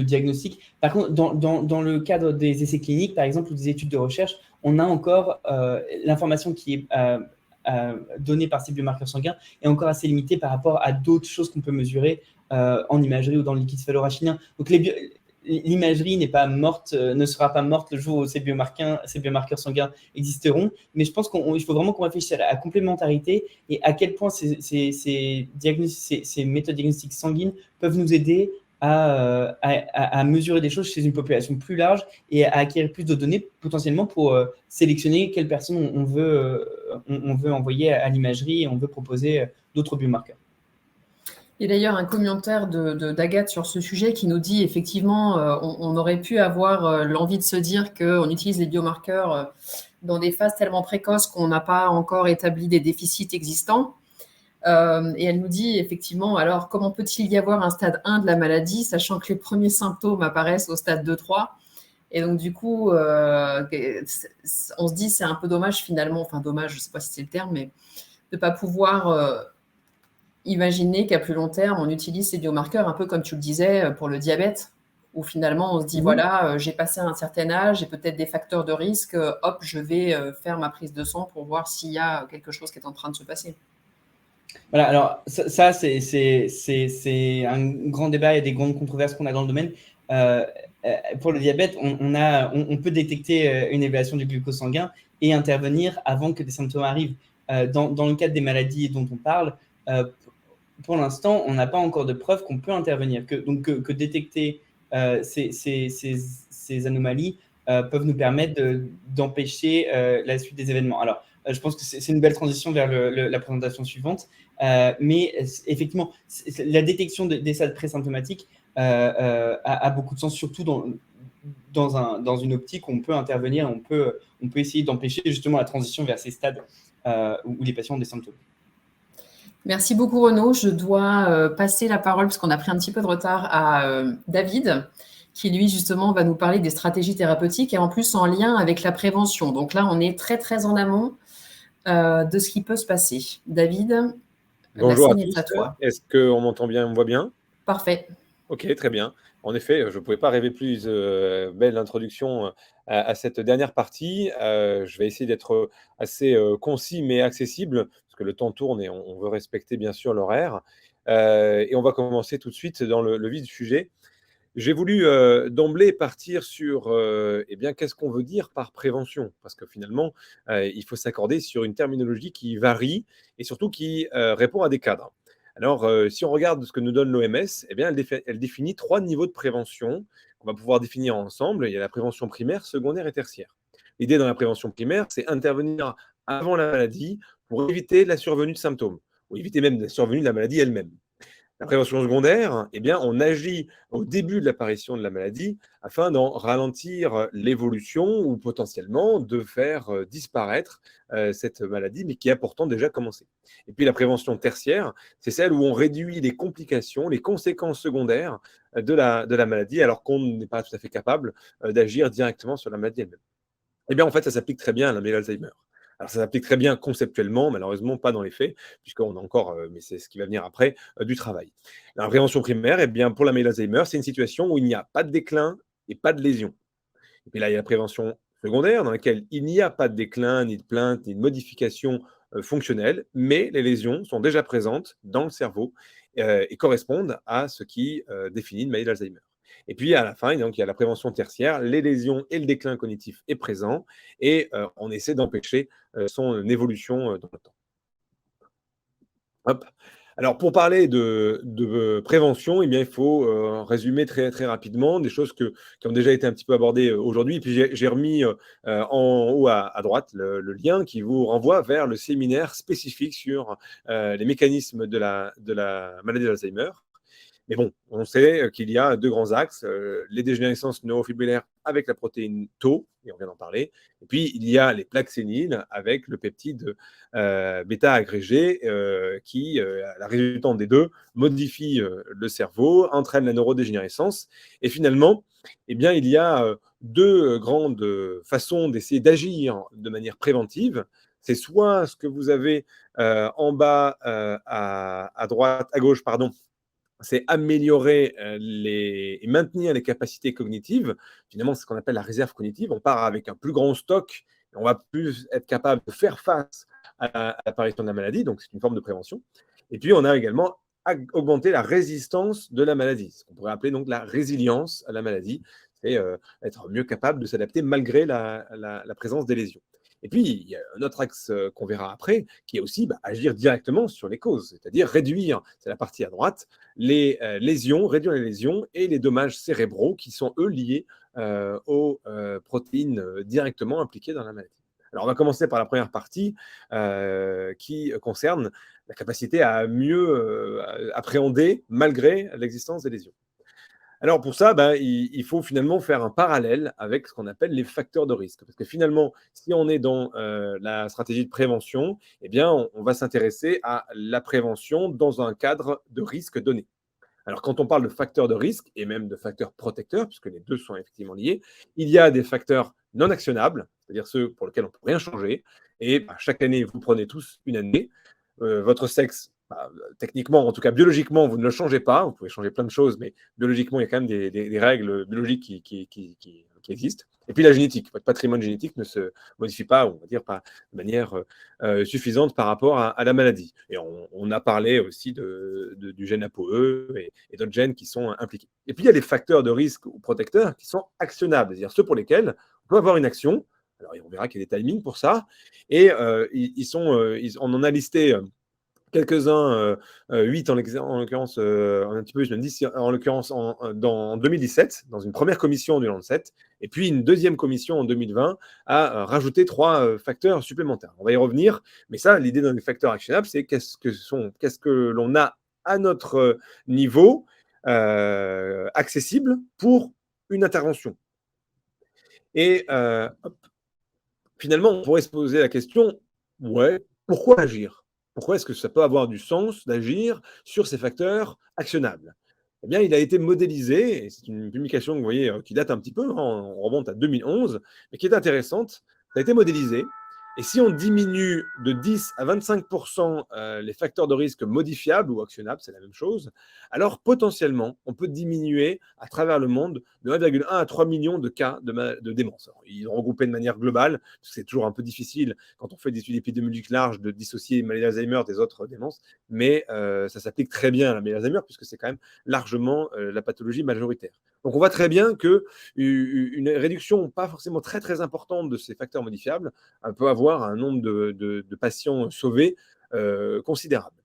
diagnostic. Par contre, dans le cadre des essais cliniques, par exemple, ou des études de recherche, on a encore l'information qui est donnée par ces biomarqueurs sanguins est encore assez limitée par rapport à d'autres choses qu'on peut mesurer en imagerie ou dans le liquide céphalo-rachidien. Donc, l'imagerie n'est pas morte, ne sera pas morte le jour où ces biomarqueurs sanguins existeront. Mais je pense qu'il faut vraiment qu'on réfléchisse à la complémentarité et à quel point ces méthodes diagnostiques sanguines peuvent nous aider à mesurer des choses chez une population plus large et à acquérir plus de données potentiellement pour sélectionner quelles personnes on veut envoyer à l'imagerie et on veut proposer d'autres biomarqueurs. Et d'ailleurs, un commentaire d'Agathe sur ce sujet qui nous dit effectivement, on aurait pu avoir l'envie de se dire qu'on utilise les biomarqueurs dans des phases tellement précoces qu'on n'a pas encore établi des déficits existants. Et elle nous dit effectivement, alors comment peut-il y avoir un stade 1 de la maladie, sachant que les premiers symptômes apparaissent au stade 2-3 ? Et donc du coup, on se dit c'est un peu dommage finalement, enfin dommage, je ne sais pas si c'est le terme, mais de ne pas pouvoir imaginer qu'à plus long terme, on utilise ces biomarqueurs, un peu comme tu le disais, pour le diabète, où finalement on se dit, voilà, j'ai passé un certain âge, j'ai peut-être des facteurs de risque, hop, je vais faire ma prise de sang pour voir s'il y a quelque chose qui est en train de se passer. Voilà, alors ça c'est un grand débat et des grandes controverses qu'on a dans le domaine. Pour le diabète, on peut détecter une élévation du glucose sanguin et intervenir avant que des symptômes arrivent. Dans le cadre des maladies dont on parle, pour l'instant, on n'a pas encore de preuves qu'on peut intervenir, que détecter ces anomalies peuvent nous permettre d'empêcher la suite des événements. Alors, je pense que c'est une belle transition vers la présentation suivante. Mais effectivement, la détection des stades présymptomatiques a beaucoup de sens, surtout dans une optique où on peut intervenir, on peut essayer d'empêcher justement la transition vers ces stades où les patients ont des symptômes. Merci beaucoup Renaud. Je dois passer la parole, parce qu'on a pris un petit peu de retard, à David, qui lui justement va nous parler des stratégies thérapeutiques et en plus en lien avec la prévention. Donc là, on est très très en amont de ce qui peut se passer. David, bonjour la scène est à toi. Est-ce qu'on m'entend bien, on me voit bien? Parfait. Ok, très bien. En effet, je ne pouvais pas rêver plus belle introduction à cette dernière partie. Je vais essayer d'être assez concis mais accessible, parce que le temps tourne et on veut respecter bien sûr l'horaire. Et on va commencer tout de suite dans le vif du sujet. J'ai voulu d'emblée partir sur eh bien, qu'est-ce qu'on veut dire par prévention, parce que finalement, il faut s'accorder sur une terminologie qui varie et surtout qui répond à des cadres. Alors, si on regarde ce que nous donne l'OMS, eh bien, elle définit 3 niveaux de prévention qu'on va pouvoir définir ensemble. Il y a la prévention primaire, secondaire et tertiaire. L'idée dans la prévention primaire, c'est intervenir avant la maladie pour éviter la survenue de symptômes, ou éviter même la survenue de la maladie elle-même. La prévention secondaire, eh bien, on agit au début de l'apparition de la maladie afin d'en ralentir l'évolution ou potentiellement de faire disparaître cette maladie, mais qui a pourtant déjà commencé. Et puis la prévention tertiaire, c'est celle où on réduit les complications, les conséquences secondaires de la maladie, alors qu'on n'est pas tout à fait capable d'agir directement sur la maladie elle-même. Eh bien, en fait, ça s'applique très bien à la maladie d'Alzheimer. Alors, ça s'applique très bien conceptuellement, malheureusement pas dans les faits, puisqu'on a encore, mais c'est ce qui va venir après, du travail. La prévention primaire, eh bien, pour la maladie d'Alzheimer, c'est une situation où il n'y a pas de déclin et pas de lésion. Et puis là, il y a la prévention secondaire, dans laquelle il n'y a pas de déclin, ni de plainte, ni de modification fonctionnelle, mais les lésions sont déjà présentes dans le cerveau et correspondent à ce qui définit une maladie d'Alzheimer. Et puis, à la fin, donc, il y a la prévention tertiaire, les lésions et le déclin cognitif est présent, et on essaie d'empêcher son évolution dans le temps. Hop. Alors, pour parler de prévention, eh bien, il faut résumer très, très rapidement des choses qui ont déjà été un petit peu abordées aujourd'hui. Et puis, j'ai remis en haut à droite le lien qui vous renvoie vers le séminaire spécifique sur les mécanismes de la maladie d'Alzheimer. Mais bon, on sait qu'il y a 2 grands axes, les dégénérescences neurofibrillaires avec la protéine Tau, et on vient d'en parler, et puis il y a les plaques séniles avec le peptide bêta agrégé qui, la résultante des deux, modifie le cerveau, entraîne la neurodégénérescence, et finalement, eh bien, il y a 2 grandes façons d'essayer d'agir de manière préventive. C'est soit ce que vous avez en bas à droite, à gauche, pardon, c'est améliorer et maintenir les capacités cognitives. Finalement, c'est ce qu'on appelle la réserve cognitive. On part avec un plus grand stock, et on va plus être capable de faire face à l'apparition de la maladie, donc c'est une forme de prévention. Et puis, on a également augmenter la résistance de la maladie, ce qu'on pourrait appeler donc la résilience à la maladie, c'est être mieux capable de s'adapter malgré la présence des lésions. Et puis, il y a un autre axe qu'on verra après, qui est aussi agir directement sur les causes, c'est-à-dire réduire, c'est la partie à droite, les lésions, réduire les lésions et les dommages cérébraux qui sont, eux, liés aux protéines directement impliquées dans la maladie. Alors, on va commencer par la première partie qui concerne la capacité à mieux appréhender malgré l'existence des lésions. Alors pour ça, il faut finalement faire un parallèle avec ce qu'on appelle les facteurs de risque. Parce que finalement, si on est dans la stratégie de prévention, eh bien, on va s'intéresser à la prévention dans un cadre de risque donné. Alors quand on parle de facteurs de risque, et même de facteurs protecteurs, puisque les deux sont effectivement liés, il y a des facteurs non actionnables, c'est-à-dire ceux pour lesquels on ne peut rien changer. Et chaque année, vous prenez tous une année. Votre sexe, techniquement, en tout cas biologiquement, vous ne le changez pas. Vous pouvez changer plein de choses, mais biologiquement, il y a quand même des règles biologiques qui existent. Et puis la génétique, votre patrimoine génétique ne se modifie pas, on va dire, pas de manière suffisante par rapport à la maladie. Et on a parlé aussi du gène ApoE et d'autres gènes qui sont impliqués. Et puis il y a des facteurs de risque ou protecteurs qui sont actionnables, c'est-à-dire ceux pour lesquels on peut avoir une action. Alors on verra qu'il y a des timings pour ça. Et on en a listé quelques-uns, 8 en l'occurrence, un petit peu plus, même 10 en l'occurrence en 2017, dans une première commission du Lancet, et puis une deuxième commission en 2020 a rajouté 3 facteurs supplémentaires. On va y revenir, mais ça, l'idée dans les facteurs actionnables, c'est qu'est-ce que l'on a à notre niveau accessible pour une intervention. Et finalement, on pourrait se poser la question, pourquoi agir ? Pourquoi est-ce que ça peut avoir du sens d'agir sur ces facteurs actionnables ? Eh bien, il a été modélisé, et c'est une publication que vous voyez qui date un petit peu, on remonte à 2011, mais qui est intéressante. Ça a été modélisé. Et si on diminue de 10 à 25% les facteurs de risque modifiables ou actionnables, c'est la même chose, alors potentiellement, on peut diminuer à travers le monde de 1,1 à 3 millions de cas de démence. Alors, ils ont regroupé de manière globale, parce que c'est toujours un peu difficile quand on fait des études épidémiologiques larges de dissocier maladie d'Alzheimer des autres démences, mais ça s'applique très bien à la maladie d'Alzheimer, puisque c'est quand même largement la pathologie majoritaire. Donc on voit très bien qu'une réduction pas forcément très très importante de ces facteurs modifiables peut avoir un nombre de patients sauvés considérable.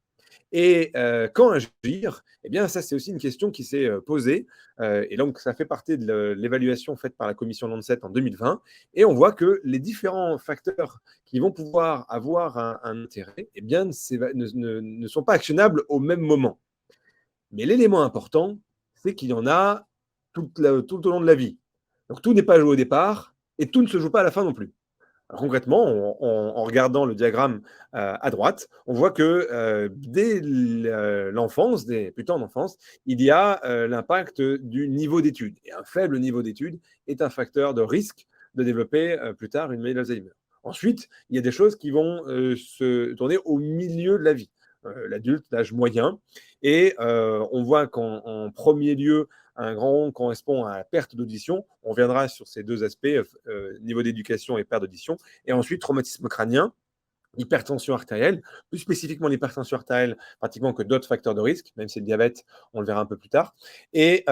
Et quand agir, eh bien ça c'est aussi une question qui s'est posée, et donc ça fait partie de l'évaluation faite par la commission Lancet en 2020, et on voit que les différents facteurs qui vont pouvoir avoir un intérêt, eh bien ne sont pas actionnables au même moment. Mais l'élément important, c'est qu'il y en a tout au long de la vie. Donc tout n'est pas joué au départ, et tout ne se joue pas à la fin non plus. Alors, concrètement, en regardant le diagramme à droite, on voit que dès l'enfance, plus tard en enfance, il y a l'impact du niveau d'études. Et un faible niveau d'études est un facteur de risque de développer plus tard une maladie d'Alzheimer. Ensuite, il y a des choses qui vont se tourner au milieu de la vie. L'adulte, l'âge moyen. Et on voit qu'en premier lieu, un grand rond correspond à la perte d'audition. On reviendra sur ces deux aspects, niveau d'éducation et perte d'audition. Et ensuite, traumatisme crânien, hypertension artérielle, plus spécifiquement l'hypertension artérielle, pratiquement que d'autres facteurs de risque, même si le diabète, on le verra un peu plus tard, et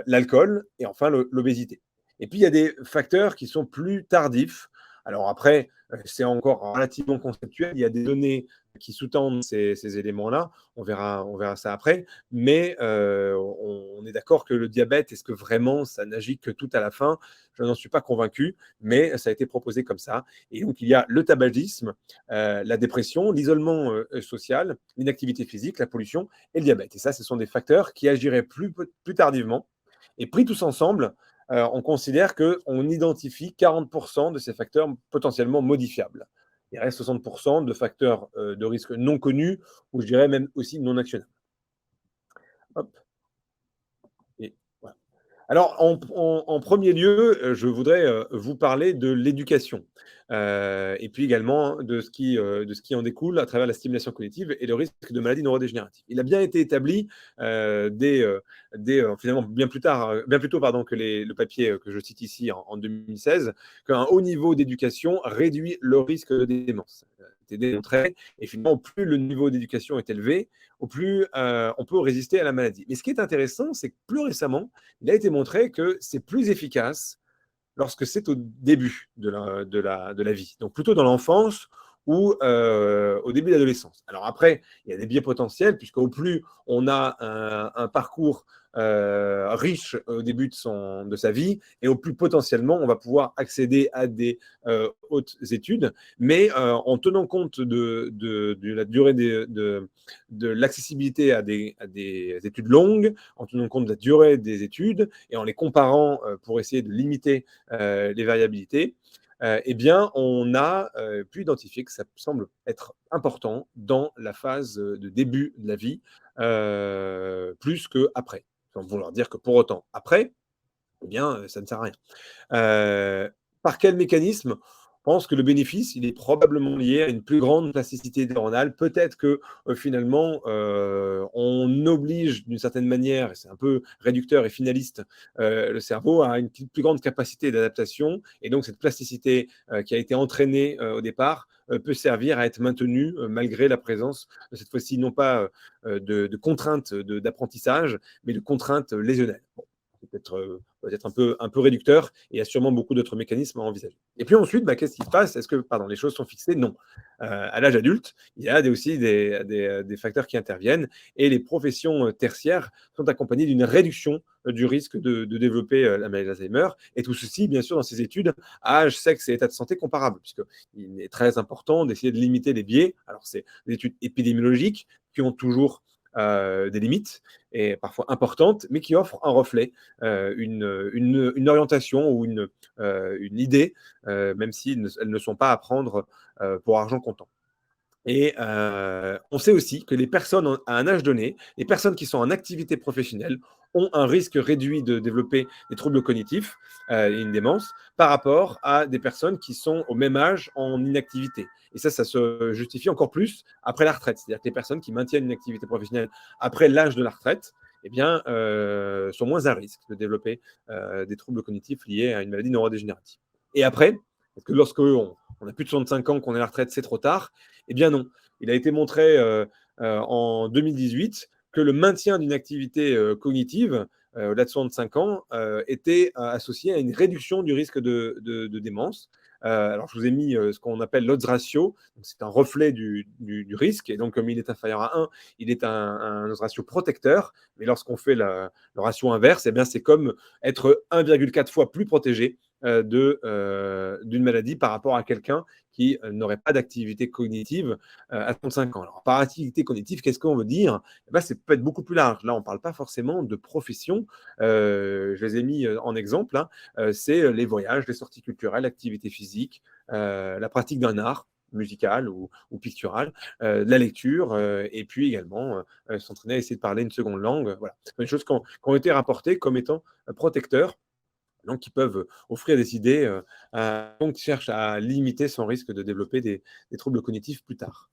l'alcool, et enfin l'obésité. Et puis, il y a des facteurs qui sont plus tardifs. Alors après, c'est encore relativement conceptuel. Il y a des données qui sous-tendent ces éléments-là. On verra ça après. Mais on est d'accord que le diabète, est-ce que vraiment ça n'agit que tout à la fin ? Je n'en suis pas convaincu, mais ça a été proposé comme ça. Et donc, il y a le tabagisme, la dépression, l'isolement social, l'inactivité physique, la pollution et le diabète. Et ça, ce sont des facteurs qui agiraient plus tardivement. Et pris tous ensemble, on considère qu'on identifie 40% de ces facteurs potentiellement modifiables. Il reste 60% de facteurs de risque non connus, ou je dirais même aussi non actionnables. Hop. Et voilà. Alors, en premier lieu, je voudrais vous parler de l'éducation, et puis également de ce qui en découle à travers la stimulation cognitive et le risque de maladies neurodégénératives. Il a bien été établi finalement bien plus tôt que le papier que je cite ici en 2016, qu'un haut niveau d'éducation réduit le risque de démence. été démontré. Et finalement, plus le niveau d'éducation est élevé, au plus on peut résister à la maladie. Mais ce qui est intéressant, c'est que plus récemment, il a été montré que c'est plus efficace lorsque c'est au début de la vie, donc plutôt dans l'enfance ou au début de l'adolescence. Alors après, il y a des biais potentiels, puisqu'au plus on a un parcours riche au début de sa vie, et au plus potentiellement on va pouvoir accéder à des hautes études, mais en tenant compte de la durée de l'accessibilité à des études longues, en tenant compte de la durée des études, et en les comparant pour essayer de limiter les variabilités, eh bien, on a pu identifier que ça semble être important dans la phase de début de la vie, plus qu'après. Sans vouloir dire que pour autant, après, eh bien, ça ne sert à rien. Par quel mécanisme? Je pense que le bénéfice, il est probablement lié à une plus grande plasticité neuronale. Peut-être que finalement, on oblige d'une certaine manière, et c'est un peu réducteur et finaliste, le cerveau à une plus grande capacité d'adaptation. Et donc, cette plasticité qui a été entraînée au départ peut servir à être maintenue malgré la présence, cette fois-ci, non pas de contraintes d'apprentissage, mais de contraintes lésionnelles. Bon, peut-être un peu réducteur, et il y a sûrement beaucoup d'autres mécanismes à envisager. Et puis ensuite, qu'est-ce qui se passe? Est-ce que les choses sont fixées? Non. À l'âge adulte, il y a aussi des facteurs qui interviennent, et les professions tertiaires sont accompagnées d'une réduction du risque de développer la maladie d'Alzheimer, et tout ceci, bien sûr, dans ces études, à âge, sexe et état de santé comparables, puisqu'il est très important d'essayer de limiter les biais. Alors, c'est des études épidémiologiques qui ont toujours des limites, et parfois importantes, mais qui offrent un reflet, une orientation ou une idée, même si elles ne sont pas à prendre pour argent comptant. Et on sait aussi que les personnes à un âge donné, les personnes qui sont en activité professionnelle, ont un risque réduit de développer des troubles cognitifs et une démence par rapport à des personnes qui sont au même âge en inactivité. Et ça se justifie encore plus après la retraite. C'est-à-dire que les personnes qui maintiennent une activité professionnelle après l'âge de la retraite, eh bien, sont moins à risque de développer des troubles cognitifs liés à une maladie neurodégénérative. Et après, est-ce que lorsque on a plus de 65 ans, qu'on est à la retraite, c'est trop tard? Eh bien non. Il a été montré en 2018 que le maintien d'une activité cognitive au-delà de 65 ans était associé à une réduction du risque de démence. Alors, je vous ai mis ce qu'on appelle l'odds ratio. C'est un reflet du risque. Et donc, comme il est inférieur à 1, il est un odds ratio protecteur. Mais lorsqu'on fait le ratio inverse, eh bien, c'est comme être 1,4 fois plus protégé d'une maladie par rapport à quelqu'un qui n'aurait pas d'activité cognitive à 35 ans. Alors, par activité cognitive, qu'est-ce qu'on veut dire? Ça peut être beaucoup plus large. Là, on ne parle pas forcément de profession. Je les ai mis en exemple. C'est les voyages, les sorties culturelles, l'activité physique, la pratique d'un art musical ou pictural, la lecture, et puis également s'entraîner à essayer de parler une seconde langue. Voilà. C'est des choses qui ont été rapportées comme étant protecteurs, donc qui peuvent offrir des idées donc qui cherchent à limiter son risque de développer des troubles cognitifs plus tard.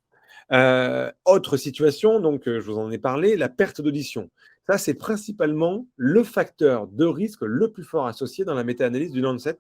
Autre situation, donc je vous en ai parlé, la perte d'audition. Ça, c'est principalement le facteur de risque le plus fort associé dans la méta-analyse du Lancet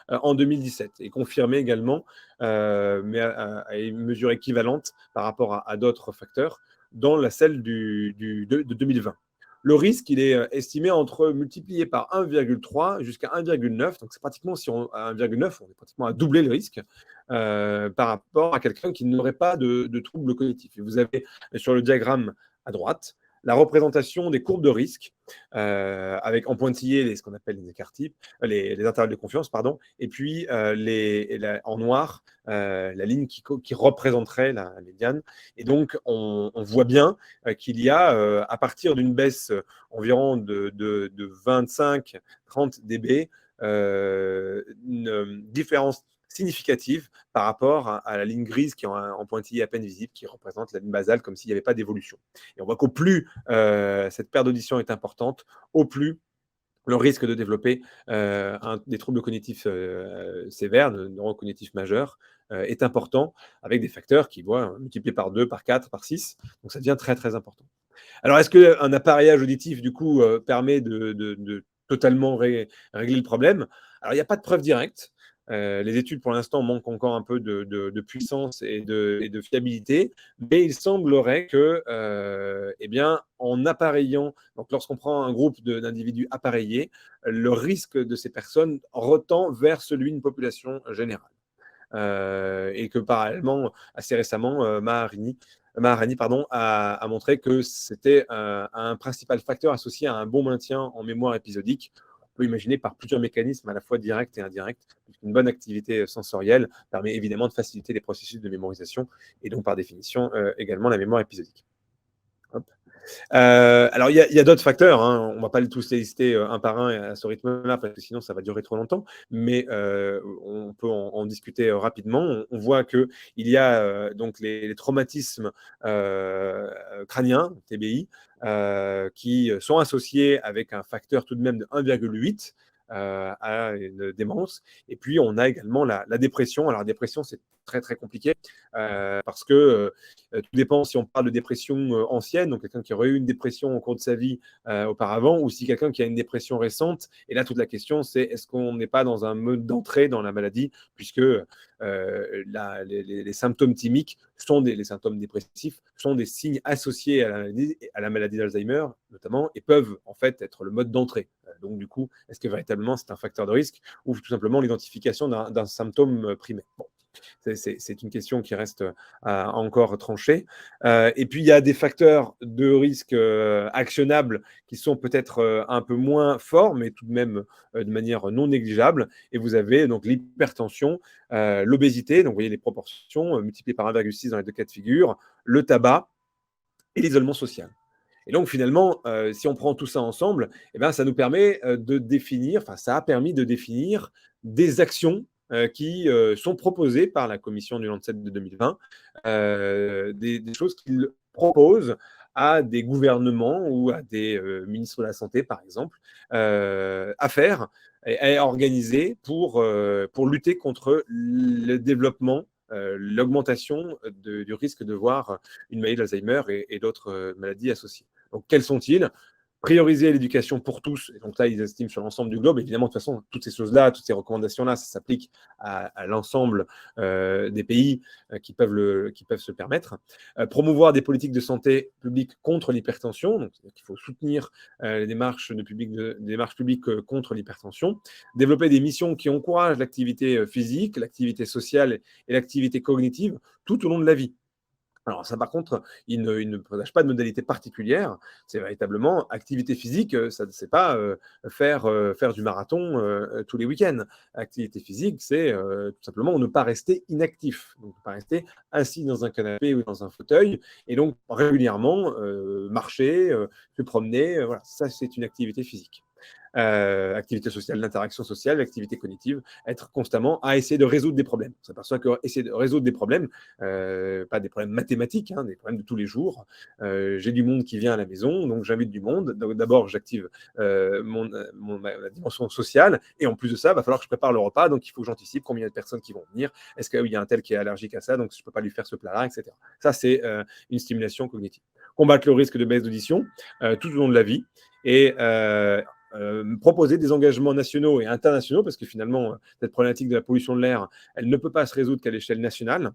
en 2017, et confirmé également, mais à une mesure équivalente par rapport à d'autres facteurs, dans celle de 2020. Le risque, il est estimé entre multiplié par 1,3 jusqu'à 1,9. Donc, c'est pratiquement, à 1,9, on est pratiquement à doubler le risque par rapport à quelqu'un qui n'aurait pas de troubles cognitifs. Et vous avez sur le diagramme à droite la représentation des courbes de risque avec en pointillé ce qu'on appelle les écarts types, les intervalles de confiance, pardon, et puis en noir la ligne qui représenterait la médiane. Et donc, on voit bien qu'il y a, à partir d'une baisse environ de 25-30 dB, une différence significative par rapport à la ligne grise qui est en pointillé à peine visible, qui représente la ligne basale, comme s'il n'y avait pas d'évolution. Et on voit qu'au plus cette perte d'audition est importante, au plus le risque de développer des troubles cognitifs sévères, de neurocognitifs majeurs, est important, avec des facteurs qui voient multipliés par 2, par 4, par 6. Donc ça devient très, très important. Alors, est-ce qu'un appareillage auditif, du coup, permet de totalement régler le problème? Alors, il n'y a pas de preuve directe. Les études, pour l'instant, manquent encore un peu de puissance et de fiabilité, mais il semblerait que, eh bien, en appareillant, donc lorsqu'on prend un groupe d'individus appareillés, le risque de ces personnes retend vers celui d'une population générale. Et que parallèlement, assez récemment, Maharani a montré que c'était un principal facteur associé à un bon maintien en mémoire épisodique. On peut imaginer par plusieurs mécanismes à la fois directs et indirects, puisqu'une bonne activité sensorielle permet évidemment de faciliter les processus de mémorisation et donc par définition également la mémoire épisodique. Hop. Alors, il y a d'autres facteurs, hein. On ne va pas tous les lister un par un à ce rythme-là, parce que sinon, ça va durer trop longtemps. Mais on peut en discuter rapidement. On voit qu'il y a donc les traumatismes crâniens, TBI, qui sont associés avec un facteur tout de même de 1,8 à une démence. Et puis, on a également la dépression. Alors, la dépression, c'est très, très compliqué parce que tout dépend si on parle de dépression ancienne, donc quelqu'un qui aurait eu une dépression au cours de sa vie auparavant, ou si quelqu'un qui a une dépression récente. Et là, toute la question, c'est est-ce qu'on n'est pas dans un mode d'entrée dans la maladie, puisque les symptômes thymiques les symptômes dépressifs sont des signes associés à la maladie d'Alzheimer, notamment, et peuvent en fait être le mode d'entrée. Donc, du coup, est-ce que véritablement c'est un facteur de risque ou tout simplement l'identification d'un symptôme primaire? Bon. C'est une question qui reste encore tranchée. Et puis, il y a des facteurs de risque actionnables qui sont peut-être un peu moins forts, mais tout de même de manière non négligeable. Et vous avez donc l'hypertension, l'obésité, donc vous voyez les proportions multipliées par 1,6 dans les deux cas de figure, le tabac et l'isolement social. Et donc, finalement, si on prend tout ça ensemble, eh ben, ça nous permet de définir, enfin, ça a permis de définir des actions qui sont proposées par la commission du Lancet de 2020, des choses qu'ils proposent à des gouvernements ou à des ministres de la Santé, par exemple, à faire et à organiser pour lutter contre le développement, l'augmentation du risque de voir une maladie d'Alzheimer et d'autres maladies associées. Donc, quels sont-ils? Prioriser l'éducation pour tous, et donc là, ils estiment sur l'ensemble du globe. Évidemment, de toute façon, toutes ces choses-là, toutes ces recommandations-là, ça s'applique à l'ensemble des pays qui peuvent se permettre. Promouvoir des politiques de santé publique contre l'hypertension, donc il faut soutenir les démarches publiques contre l'hypertension. Développer des missions qui encouragent l'activité physique, l'activité sociale et l'activité cognitive tout au long de la vie. Alors ça, par contre, il ne présage pas de modalité particulière. C'est véritablement activité physique. Ça ne c'est pas faire du marathon tous les week-ends. Activité physique, c'est tout simplement ne pas rester inactif, donc ne pas rester assis dans un canapé ou dans un fauteuil, et donc régulièrement marcher, se promener. Voilà, ça c'est une activité physique. Activité sociale, l'interaction sociale, l'activité cognitive, être constamment à essayer de résoudre des problèmes. On s'aperçoit qu'essayer de résoudre des problèmes, pas des problèmes mathématiques, hein, des problèmes de tous les jours. J'ai du monde qui vient à la maison, donc j'invite du monde. Donc, d'abord, j'active ma dimension sociale, et en plus de ça, il va falloir que je prépare le repas, donc il faut que j'anticipe combien de personnes qui vont venir. Est-ce qu'il y a un tel qui est allergique à ça, donc je ne peux pas lui faire ce plat-là, etc. Ça, c'est une stimulation cognitive. Combattre le risque de baisse d'audition tout au long de la vie, et proposer des engagements nationaux et internationaux, parce que finalement, cette problématique de la pollution de l'air, elle ne peut pas se résoudre qu'à l'échelle nationale.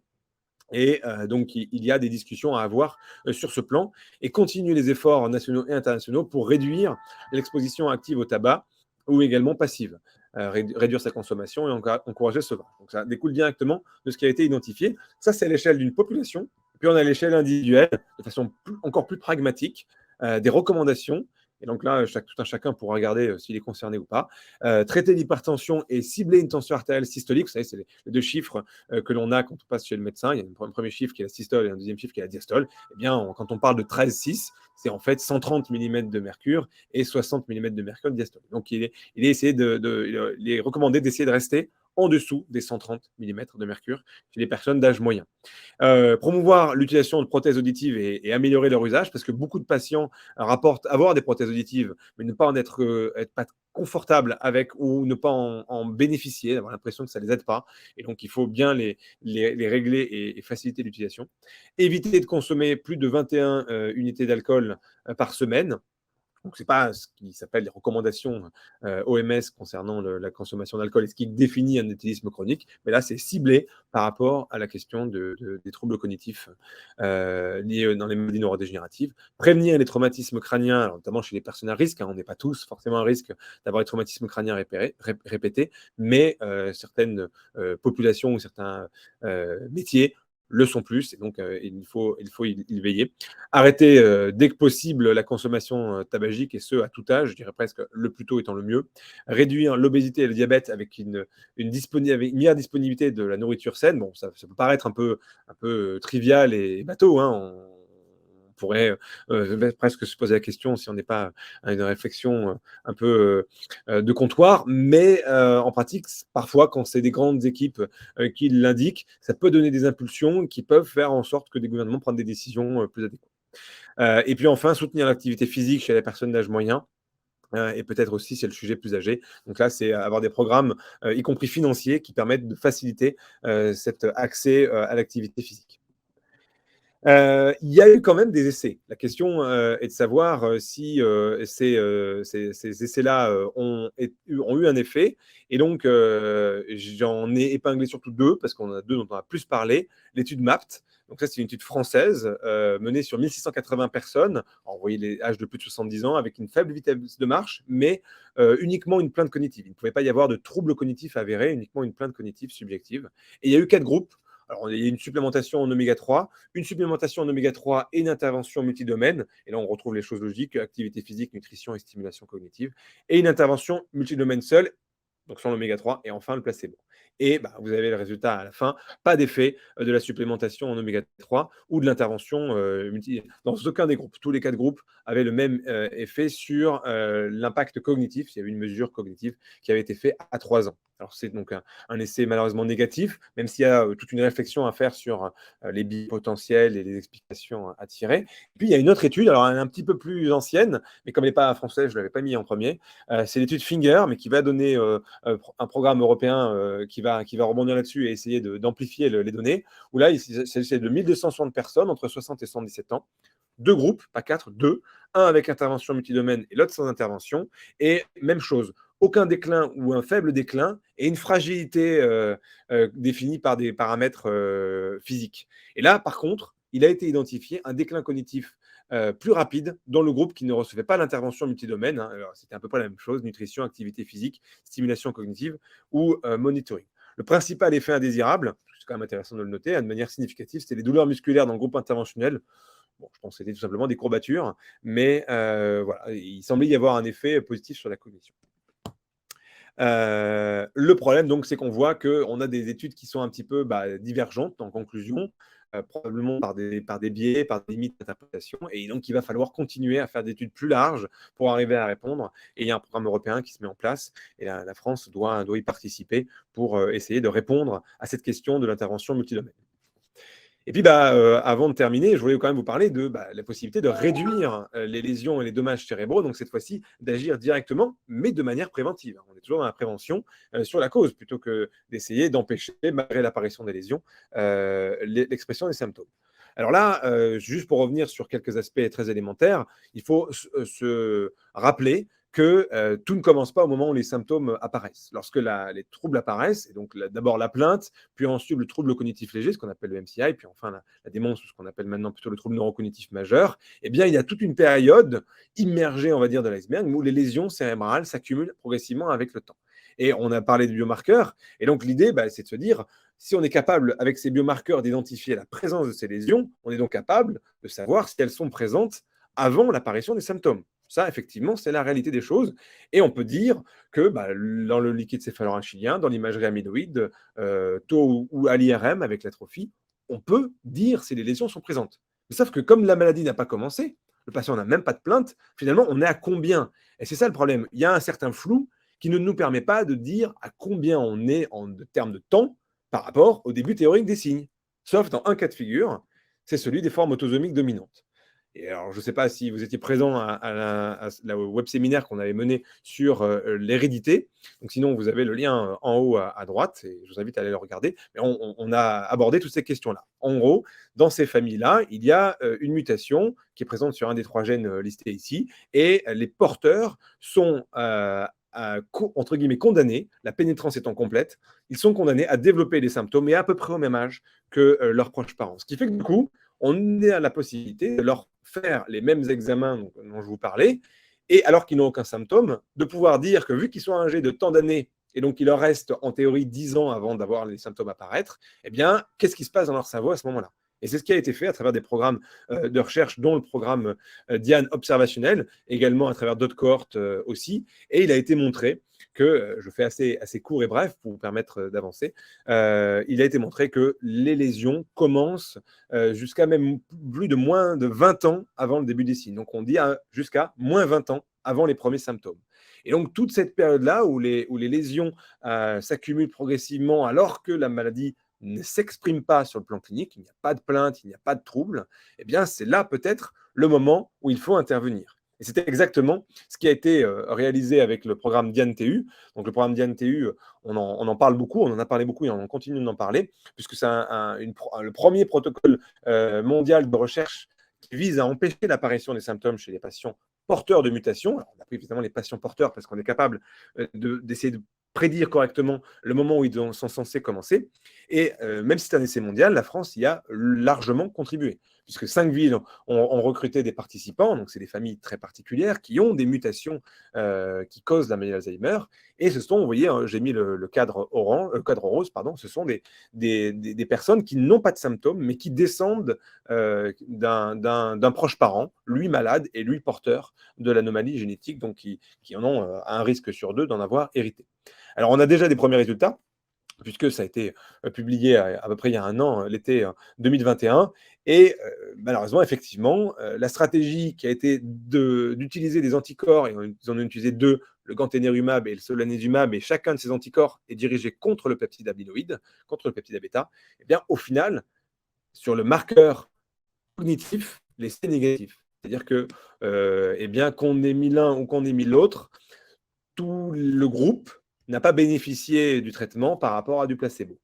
Et donc, il y a des discussions à avoir sur ce plan, et continuer les efforts nationaux et internationaux pour réduire l'exposition active au tabac ou également passive. Réduire sa consommation et encourager ce vin. Donc, ça découle directement de ce qui a été identifié. Ça, c'est à l'échelle d'une population. Puis, on a à l'échelle individuelle, de façon encore plus pragmatique, des recommandations. Et donc là, tout un chacun pourra regarder s'il est concerné ou pas. Traiter l'hypertension et cibler une tension artérielle systolique. Vous savez, c'est les deux chiffres que l'on a quand on passe chez le médecin. Il y a un premier chiffre qui est la systole et un deuxième chiffre qui est la diastole. Eh bien, quand on parle de 13,6, c'est en fait 130 mm de mercure et 60 mm de mercure de diastole. Donc, il est essayé il est recommandé d'essayer de rester en dessous des 130 mm de mercure chez les personnes d'âge moyen. Promouvoir l'utilisation de prothèses auditives et améliorer leur usage, parce que beaucoup de patients rapportent avoir des prothèses auditives, mais ne pas en être pas confortable avec, ou ne pas en bénéficier, avoir l'impression que ça ne les aide pas. Et donc, il faut bien les régler et faciliter l'utilisation. Éviter de consommer plus de 21 unités d'alcool par semaine. Donc, ce n'est pas ce qui s'appelle les recommandations OMS concernant la consommation d'alcool et ce qui définit un éthylisme chronique, mais là, c'est ciblé par rapport à la question des troubles cognitifs liés dans les maladies neurodégénératives. Prévenir les traumatismes crâniens, alors notamment chez les personnes à risque, on n'est pas tous forcément à risque d'avoir des traumatismes crâniens répétés, mais certaines populations ou certains métiers le sont plus, et donc il faut y veiller. Arrêter dès que possible la consommation tabagique, et ce, à tout âge, je dirais presque le plus tôt étant le mieux. Réduire l'obésité et le diabète avec une meilleure disponibilité de la nourriture saine. Bon, ça peut paraître un peu trivial et bateau, hein, on pourrait presque se poser la question si on n'est pas à une réflexion un peu de comptoir, mais en pratique, parfois, quand c'est des grandes équipes qui l'indiquent, ça peut donner des impulsions qui peuvent faire en sorte que des gouvernements prennent des décisions plus adéquates. Et puis enfin, soutenir l'activité physique chez les personnes d'âge moyen. Et peut-être aussi c'est le sujet plus âgé. Donc là, c'est avoir des programmes, y compris financiers, qui permettent de faciliter cet accès à l'activité physique. Il y a eu quand même des essais. La question est de savoir si ces essais-là ont eu un effet. Et donc, j'en ai épinglé surtout deux, parce qu'on en a deux dont on a plus parlé. L'étude MAPT, donc ça, c'est une étude française menée sur 1680 personnes, envoyées les âges de plus de 70 ans, avec une faible vitesse de marche, mais uniquement une plainte cognitive. Il ne pouvait pas y avoir de troubles cognitifs avérés, uniquement une plainte cognitive subjective. Et il y a eu 4 groupes. Alors, il y a une supplémentation en oméga 3, une supplémentation en oméga 3 et une intervention multidomaine. Et là, on retrouve les choses logiques, activité physique, nutrition et stimulation cognitive. Et une intervention multidomaine seule, donc sans l'oméga 3, et enfin le placebo. Et vous avez le résultat à la fin, pas d'effet de la supplémentation en oméga 3 ou de l'intervention dans aucun des groupes. Tous les 4 groupes avaient le même effet sur l'impact cognitif. Il y avait une mesure cognitive qui avait été faite à 3 ans. Alors, c'est donc un essai malheureusement négatif, même s'il y a toute une réflexion à faire sur les biais potentiels et les explications à tirer. Et puis, il y a une autre étude, alors elle est un petit peu plus ancienne, mais comme elle n'est pas française, je ne l'avais pas mis en premier. C'est l'étude Finger, mais qui va donner un programme européen qui va rebondir là-dessus et essayer d'amplifier les données, où là, il s'agissait de 1260 personnes entre 60 et 117 ans. 2 groupes, pas 4, 2, un avec intervention multidomaine et l'autre sans intervention. Et même chose, aucun déclin ou un faible déclin et une fragilité définie par des paramètres physiques. Et là, par contre, il a été identifié un déclin cognitif plus rapide dans le groupe qui ne recevait pas l'intervention multidomaine. Alors, c'était à peu près la même chose, nutrition, activité physique, stimulation cognitive ou monitoring. Le principal effet indésirable, c'est quand même intéressant de le noter, de manière significative, c'était les douleurs musculaires dans le groupe interventionnel. Bon, je pense que c'était tout simplement des courbatures, mais voilà, il semblait y avoir un effet positif sur la cognition. Le problème, donc, c'est qu'on voit qu'on a des études qui sont un petit peu divergentes en conclusion, probablement par des biais, par des limites d'interprétation, et donc il va falloir continuer à faire des études plus larges pour arriver à répondre. Et il y a un programme européen qui se met en place, et la France doit y participer pour essayer de répondre à cette question de l'intervention multidomaine. Et puis, avant de terminer, je voulais quand même vous parler de la possibilité de réduire les lésions et les dommages cérébraux, donc cette fois-ci d'agir directement, mais de manière préventive. On est toujours dans la prévention sur la cause, plutôt que d'essayer d'empêcher, malgré l'apparition des lésions, l'expression des symptômes. Alors là, juste pour revenir sur quelques aspects très élémentaires, il faut se rappeler que tout ne commence pas au moment où les symptômes apparaissent. Lorsque les troubles apparaissent, et donc d'abord la plainte, puis ensuite le trouble cognitif léger, ce qu'on appelle le MCI, puis enfin la démence, ce qu'on appelle maintenant plutôt le trouble neurocognitif majeur, eh bien, il y a toute une période immergée, on va dire, de l'iceberg, où les lésions cérébrales s'accumulent progressivement avec le temps. Et on a parlé de biomarqueurs, et donc l'idée, c'est de se dire, si on est capable, avec ces biomarqueurs, d'identifier la présence de ces lésions, on est donc capable de savoir si elles sont présentes avant l'apparition des symptômes. Ça, effectivement, c'est la réalité des choses. Et on peut dire que dans le liquide céphalorachidien, dans l'imagerie amyloïde, tau ou à l'IRM avec l'atrophie, on peut dire si les lésions sont présentes. Mais sauf que comme la maladie n'a pas commencé, le patient n'a même pas de plainte, finalement, on est à combien? Et c'est ça le problème. Il y a un certain flou qui ne nous permet pas de dire à combien on est en termes de temps par rapport au début théorique des signes. Sauf dans un cas de figure, c'est celui des formes autosomiques dominantes. Et alors, je ne sais pas si vous étiez présent au web séminaire qu'on avait mené sur l'hérédité. Donc, sinon, vous avez le lien en haut à droite et je vous invite à aller le regarder. Mais on a abordé toutes ces questions-là. En gros, dans ces familles-là, il y a une mutation qui est présente sur un des 3 gènes listés ici et les porteurs sont entre guillemets condamnés, la pénétrance étant complète, ils sont condamnés à développer des symptômes et à peu près au même âge que leurs proches parents. Ce qui fait que du coup, on a la possibilité de leur faire les mêmes examens dont je vous parlais, et alors qu'ils n'ont aucun symptôme, de pouvoir dire que vu qu'ils sont âgés de tant d'années, et donc il leur reste en théorie 10 ans avant d'avoir les symptômes apparaître, eh bien, qu'est-ce qui se passe dans leur cerveau à ce moment-là? Et c'est ce qui a été fait à travers des programmes de recherche, dont le programme Diane observationnel, également à travers d'autres cohortes aussi. Et il a été montré que, je fais assez court et bref pour vous permettre d'avancer, il a été montré que les lésions commencent jusqu'à même plus de moins de 20 ans avant le début des signes. Donc on dit jusqu'à moins 20 ans avant les premiers symptômes. Et donc toute cette période-là où les lésions s'accumulent progressivement alors que la maladie ne s'exprime pas sur le plan clinique, il n'y a pas de plainte, il n'y a pas de trouble, eh bien c'est là peut-être le moment où il faut intervenir. Et c'était exactement ce qui a été réalisé avec le programme Diane-TU. Donc le programme Diane-TU, on en parle beaucoup, on en a parlé beaucoup et on continue d'en parler, puisque c'est le premier protocole mondial de recherche qui vise à empêcher l'apparition des symptômes chez les patients porteurs de mutations. Alors, on a pris évidemment les patients porteurs parce qu'on est capable d'essayer de prédire correctement le moment où ils sont censés commencer. Et même si c'est un essai mondial, la France y a largement contribué, puisque 5 villes ont recruté des participants, donc c'est des familles très particulières qui ont des mutations qui causent la maladie d'Alzheimer. Et ce sont, vous voyez, j'ai mis le cadre rose, pardon, ce sont des personnes qui n'ont pas de symptômes, mais qui descendent d'un proche parent, lui malade et lui porteur de l'anomalie génétique, donc qui en ont un risque sur 2 d'en avoir hérité. Alors, on a déjà des premiers résultats, puisque ça a été publié à peu près il y a un an, l'été 2021. Et malheureusement, effectivement, la stratégie qui a été d'utiliser des anticorps, et ils en ont utilisé 2, le ganténerumab et le solanezumab, et chacun de ces anticorps est dirigé contre le peptide amyloïde, contre le peptide bêta, et bien au final, sur le marqueur cognitif, l'essai négatif. C'est-à-dire que, eh bien, qu'on ait mis l'un ou qu'on ait mis l'autre, tout le groupe n'a pas bénéficié du traitement par rapport à du placebo.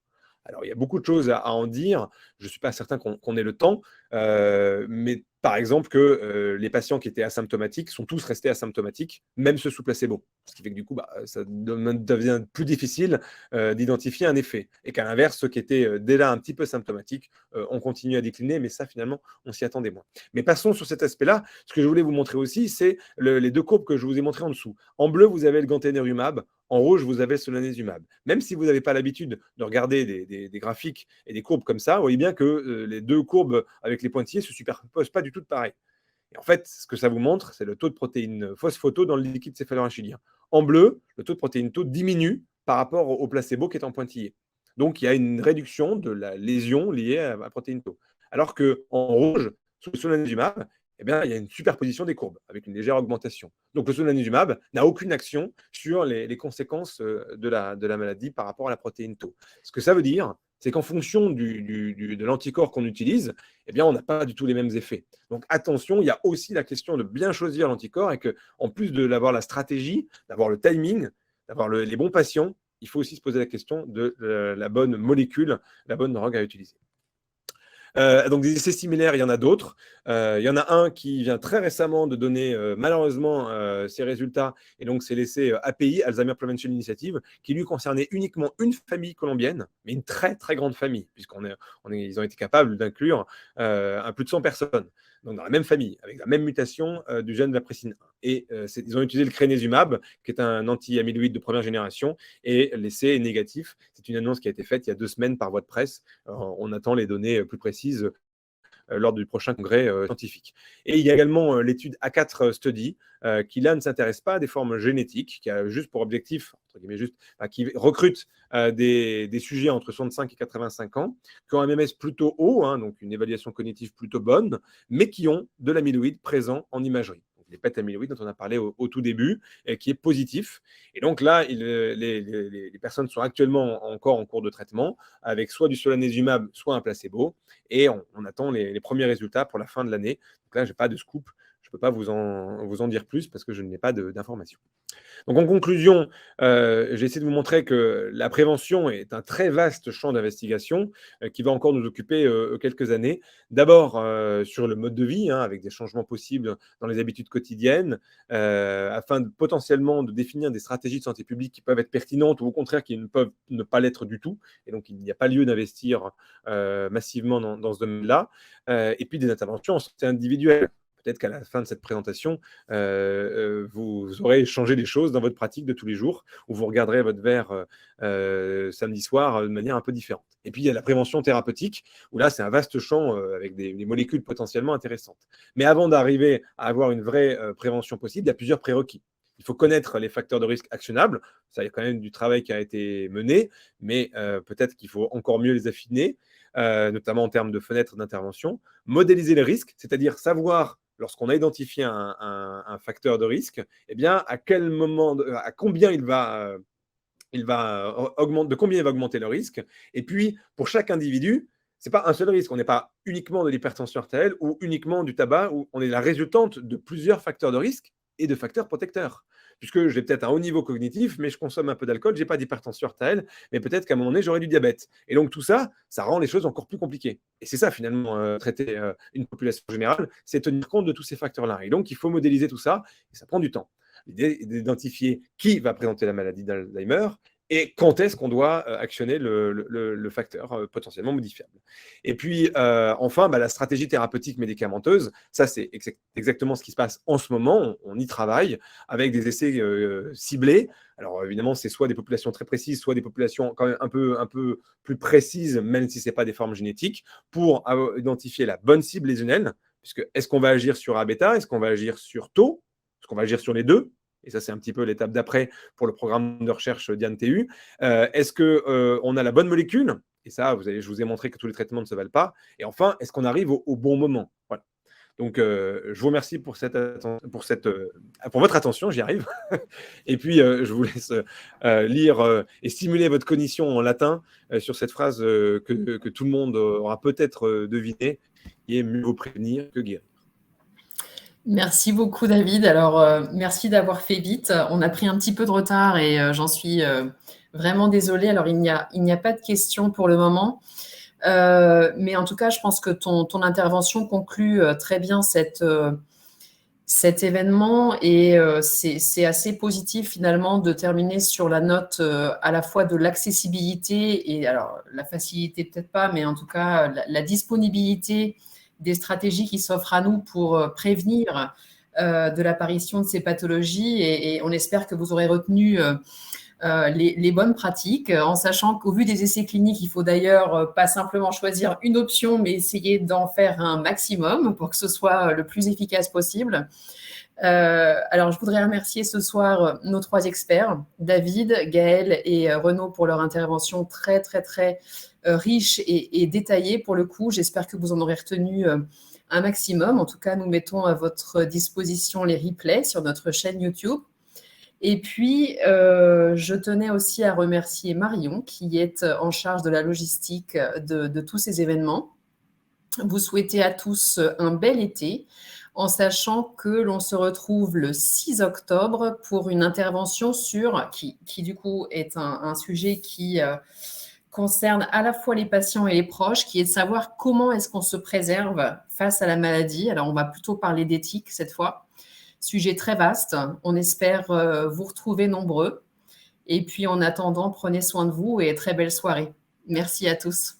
Alors, il y a beaucoup de choses à en dire. Je ne suis pas certain qu'on ait le temps, mais par exemple que les patients qui étaient asymptomatiques sont tous restés asymptomatiques, même ceux sous placebo. Ce qui fait que du coup, ça devient plus difficile d'identifier un effet. Et qu'à l'inverse, ceux qui étaient déjà un petit peu symptomatiques ont continué à décliner, mais ça, finalement, on s'y attendait moins. Mais passons sur cet aspect-là. Ce que je voulais vous montrer aussi, c'est les 2 courbes que je vous ai montrées en dessous. En bleu, vous avez le ganténerumab. En rouge, vous avez le solanezumab. Même si vous n'avez pas l'habitude de regarder des graphiques et des courbes comme ça, vous voyez bien que les 2 courbes avec les pointillés ne se superposent pas du tout pareil. Et en fait, ce que ça vous montre, c'est le taux de protéines phosphoto dans le liquide céphalorachidien. En bleu, le taux de protéines tau diminue par rapport au placebo qui est en pointillé. Donc, il y a une réduction de la lésion liée à la protéine tau. Alors qu'en rouge, sous le solanezumab, eh bien, il y a une superposition des courbes avec une légère augmentation. Donc, le solanezumab n'a aucune action sur les conséquences de la maladie par rapport à la protéine tau. Ce que ça veut dire, c'est qu'en fonction de l'anticorps qu'on utilise, eh bien, on n'a pas du tout les mêmes effets. Donc, attention, il y a aussi la question de bien choisir l'anticorps et qu'en plus d'avoir la stratégie, d'avoir le timing, d'avoir les bons patients, il faut aussi se poser la question de la bonne molécule, la bonne drogue à utiliser. Donc des essais similaires, il y en a d'autres. Il y en a un qui vient très récemment de donner malheureusement ses résultats, et donc c'est l'essai API, Alzheimer Prevention Initiative, qui lui concernait uniquement une famille colombienne, mais une très très grande famille, puisqu'ils ont été capables d'inclure plus de 100 personnes. Donc dans la même famille, avec la même mutation du gène de la précine 1. Et ils ont utilisé le crénésumab, qui est un anti-amyloïde de première génération, et l'essai est négatif. C'est une annonce qui a été faite il y a 2 semaines par voie de presse. On attend les données plus précises lors du prochain congrès scientifique. Et il y a également l'étude A4 Study, qui là ne s'intéresse pas à des formes génétiques, qui a juste pour objectif, entre guillemets qui recrute des sujets entre 65 et 85 ans, qui ont un MMS plutôt haut, donc une évaluation cognitive plutôt bonne, mais qui ont de l'amyloïde présent en imagerie. Donc les bêta-amyloïdes dont on a parlé au tout début, qui est positif. Et donc là, les personnes sont actuellement encore en cours de traitement avec soit du solanezumab, soit un placebo. Et on attend les premiers résultats pour la fin de l'année. Donc là, je n'ai pas de scoop. Je ne peux pas vous en dire plus parce que je n'ai pas d'informations. Donc en conclusion, j'ai essayé de vous montrer que la prévention est un très vaste champ d'investigation qui va encore nous occuper quelques années. D'abord sur le mode de vie, avec des changements possibles dans les habitudes quotidiennes, afin potentiellement de définir des stratégies de santé publique qui peuvent être pertinentes ou au contraire qui ne peuvent ne pas l'être du tout. Et donc il n'y a pas lieu d'investir massivement dans ce domaine-là. Et puis des interventions en santé individuelle. Peut-être qu'à la fin de cette présentation, vous aurez changé des choses dans votre pratique de tous les jours, où vous regarderez votre verre samedi soir de manière un peu différente. Et puis, il y a la prévention thérapeutique, où là, c'est un vaste champ avec des molécules potentiellement intéressantes. Mais avant d'arriver à avoir une vraie prévention possible, il y a plusieurs prérequis. Il faut connaître les facteurs de risque actionnables. Ça, il y a quand même du travail qui a été mené, mais peut-être qu'il faut encore mieux les affiner, notamment en termes de fenêtres d'intervention. Modéliser les risques, c'est-à-dire savoir lorsqu'on a identifié un facteur de risque, eh bien, à quel moment, à combien il va augmenter, de combien il va augmenter le risque. Et puis, pour chaque individu, ce n'est pas un seul risque. On n'est pas uniquement de l'hypertension artérielle ou uniquement du tabac, où on est la résultante de plusieurs facteurs de risque et de facteurs protecteurs. Puisque j'ai peut-être un haut niveau cognitif, mais je consomme un peu d'alcool, je n'ai pas d'hypertension artérielle, mais peut-être qu'à un moment donné, j'aurai du diabète. Et donc tout ça, ça rend les choses encore plus compliquées. Et c'est ça, finalement, traiter une population générale, c'est tenir compte de tous ces facteurs-là. Et donc, il faut modéliser tout ça, et ça prend du temps. L'idée est d'identifier qui va présenter la maladie d'Alzheimer, et quand est-ce qu'on doit actionner le facteur potentiellement modifiable. Et puis, enfin, la stratégie thérapeutique médicamenteuse, ça, c'est exactement ce qui se passe en ce moment. On y travaille avec des essais ciblés. Alors, évidemment, c'est soit des populations très précises, soit des populations quand même un peu plus précises, même si ce n'est pas des formes génétiques, pour identifier la bonne cible lésionnelle. Puisque est-ce qu'on va agir sur A-bêta? Est-ce qu'on va agir sur tau? Est-ce qu'on va agir sur les deux? Et ça, c'est un petit peu l'étape d'après pour le programme de recherche d'IAN-TU. Est-ce qu'on a la bonne molécule? Et ça, je vous ai montré que tous les traitements ne se valent pas. Et enfin, est-ce qu'on arrive au bon moment? Voilà. Donc, je vous remercie pour votre attention, j'y arrive. Et puis, je vous laisse lire et stimuler votre cognition en latin sur cette phrase que tout le monde aura peut-être devinée, qui est « mieux vaut prévenir que guérir ». Merci beaucoup, David. Alors, merci d'avoir fait vite. On a pris un petit peu de retard et j'en suis vraiment désolée. Alors, il n'y a pas de questions pour le moment. Mais en tout cas, je pense que ton intervention conclut très bien cet événement et c'est assez positif finalement de terminer sur la note à la fois de l'accessibilité et alors la facilité peut-être pas, mais en tout cas la disponibilité des stratégies qui s'offrent à nous pour prévenir de l'apparition de ces pathologies et on espère que vous aurez retenu les bonnes pratiques, en sachant qu'au vu des essais cliniques, il faut d'ailleurs pas simplement choisir une option, mais essayer d'en faire un maximum pour que ce soit le plus efficace possible. Alors, je voudrais remercier ce soir nos 3 experts, David, Gaël et Renaud, pour leur intervention très, très, très riche et détaillée pour le coup. J'espère que vous en aurez retenu un maximum. En tout cas, nous mettons à votre disposition les replays sur notre chaîne YouTube. Et puis, je tenais aussi à remercier Marion, qui est en charge de la logistique de tous ces événements. Vous souhaitez à tous un bel été, en sachant que l'on se retrouve le 6 octobre pour une intervention qui du coup est un sujet qui concerne à la fois les patients et les proches, qui est de savoir comment est-ce qu'on se préserve face à la maladie. Alors, on va plutôt parler d'éthique cette fois. Sujet très vaste. On espère vous retrouver nombreux. Et puis, en attendant, prenez soin de vous et très belle soirée. Merci à tous.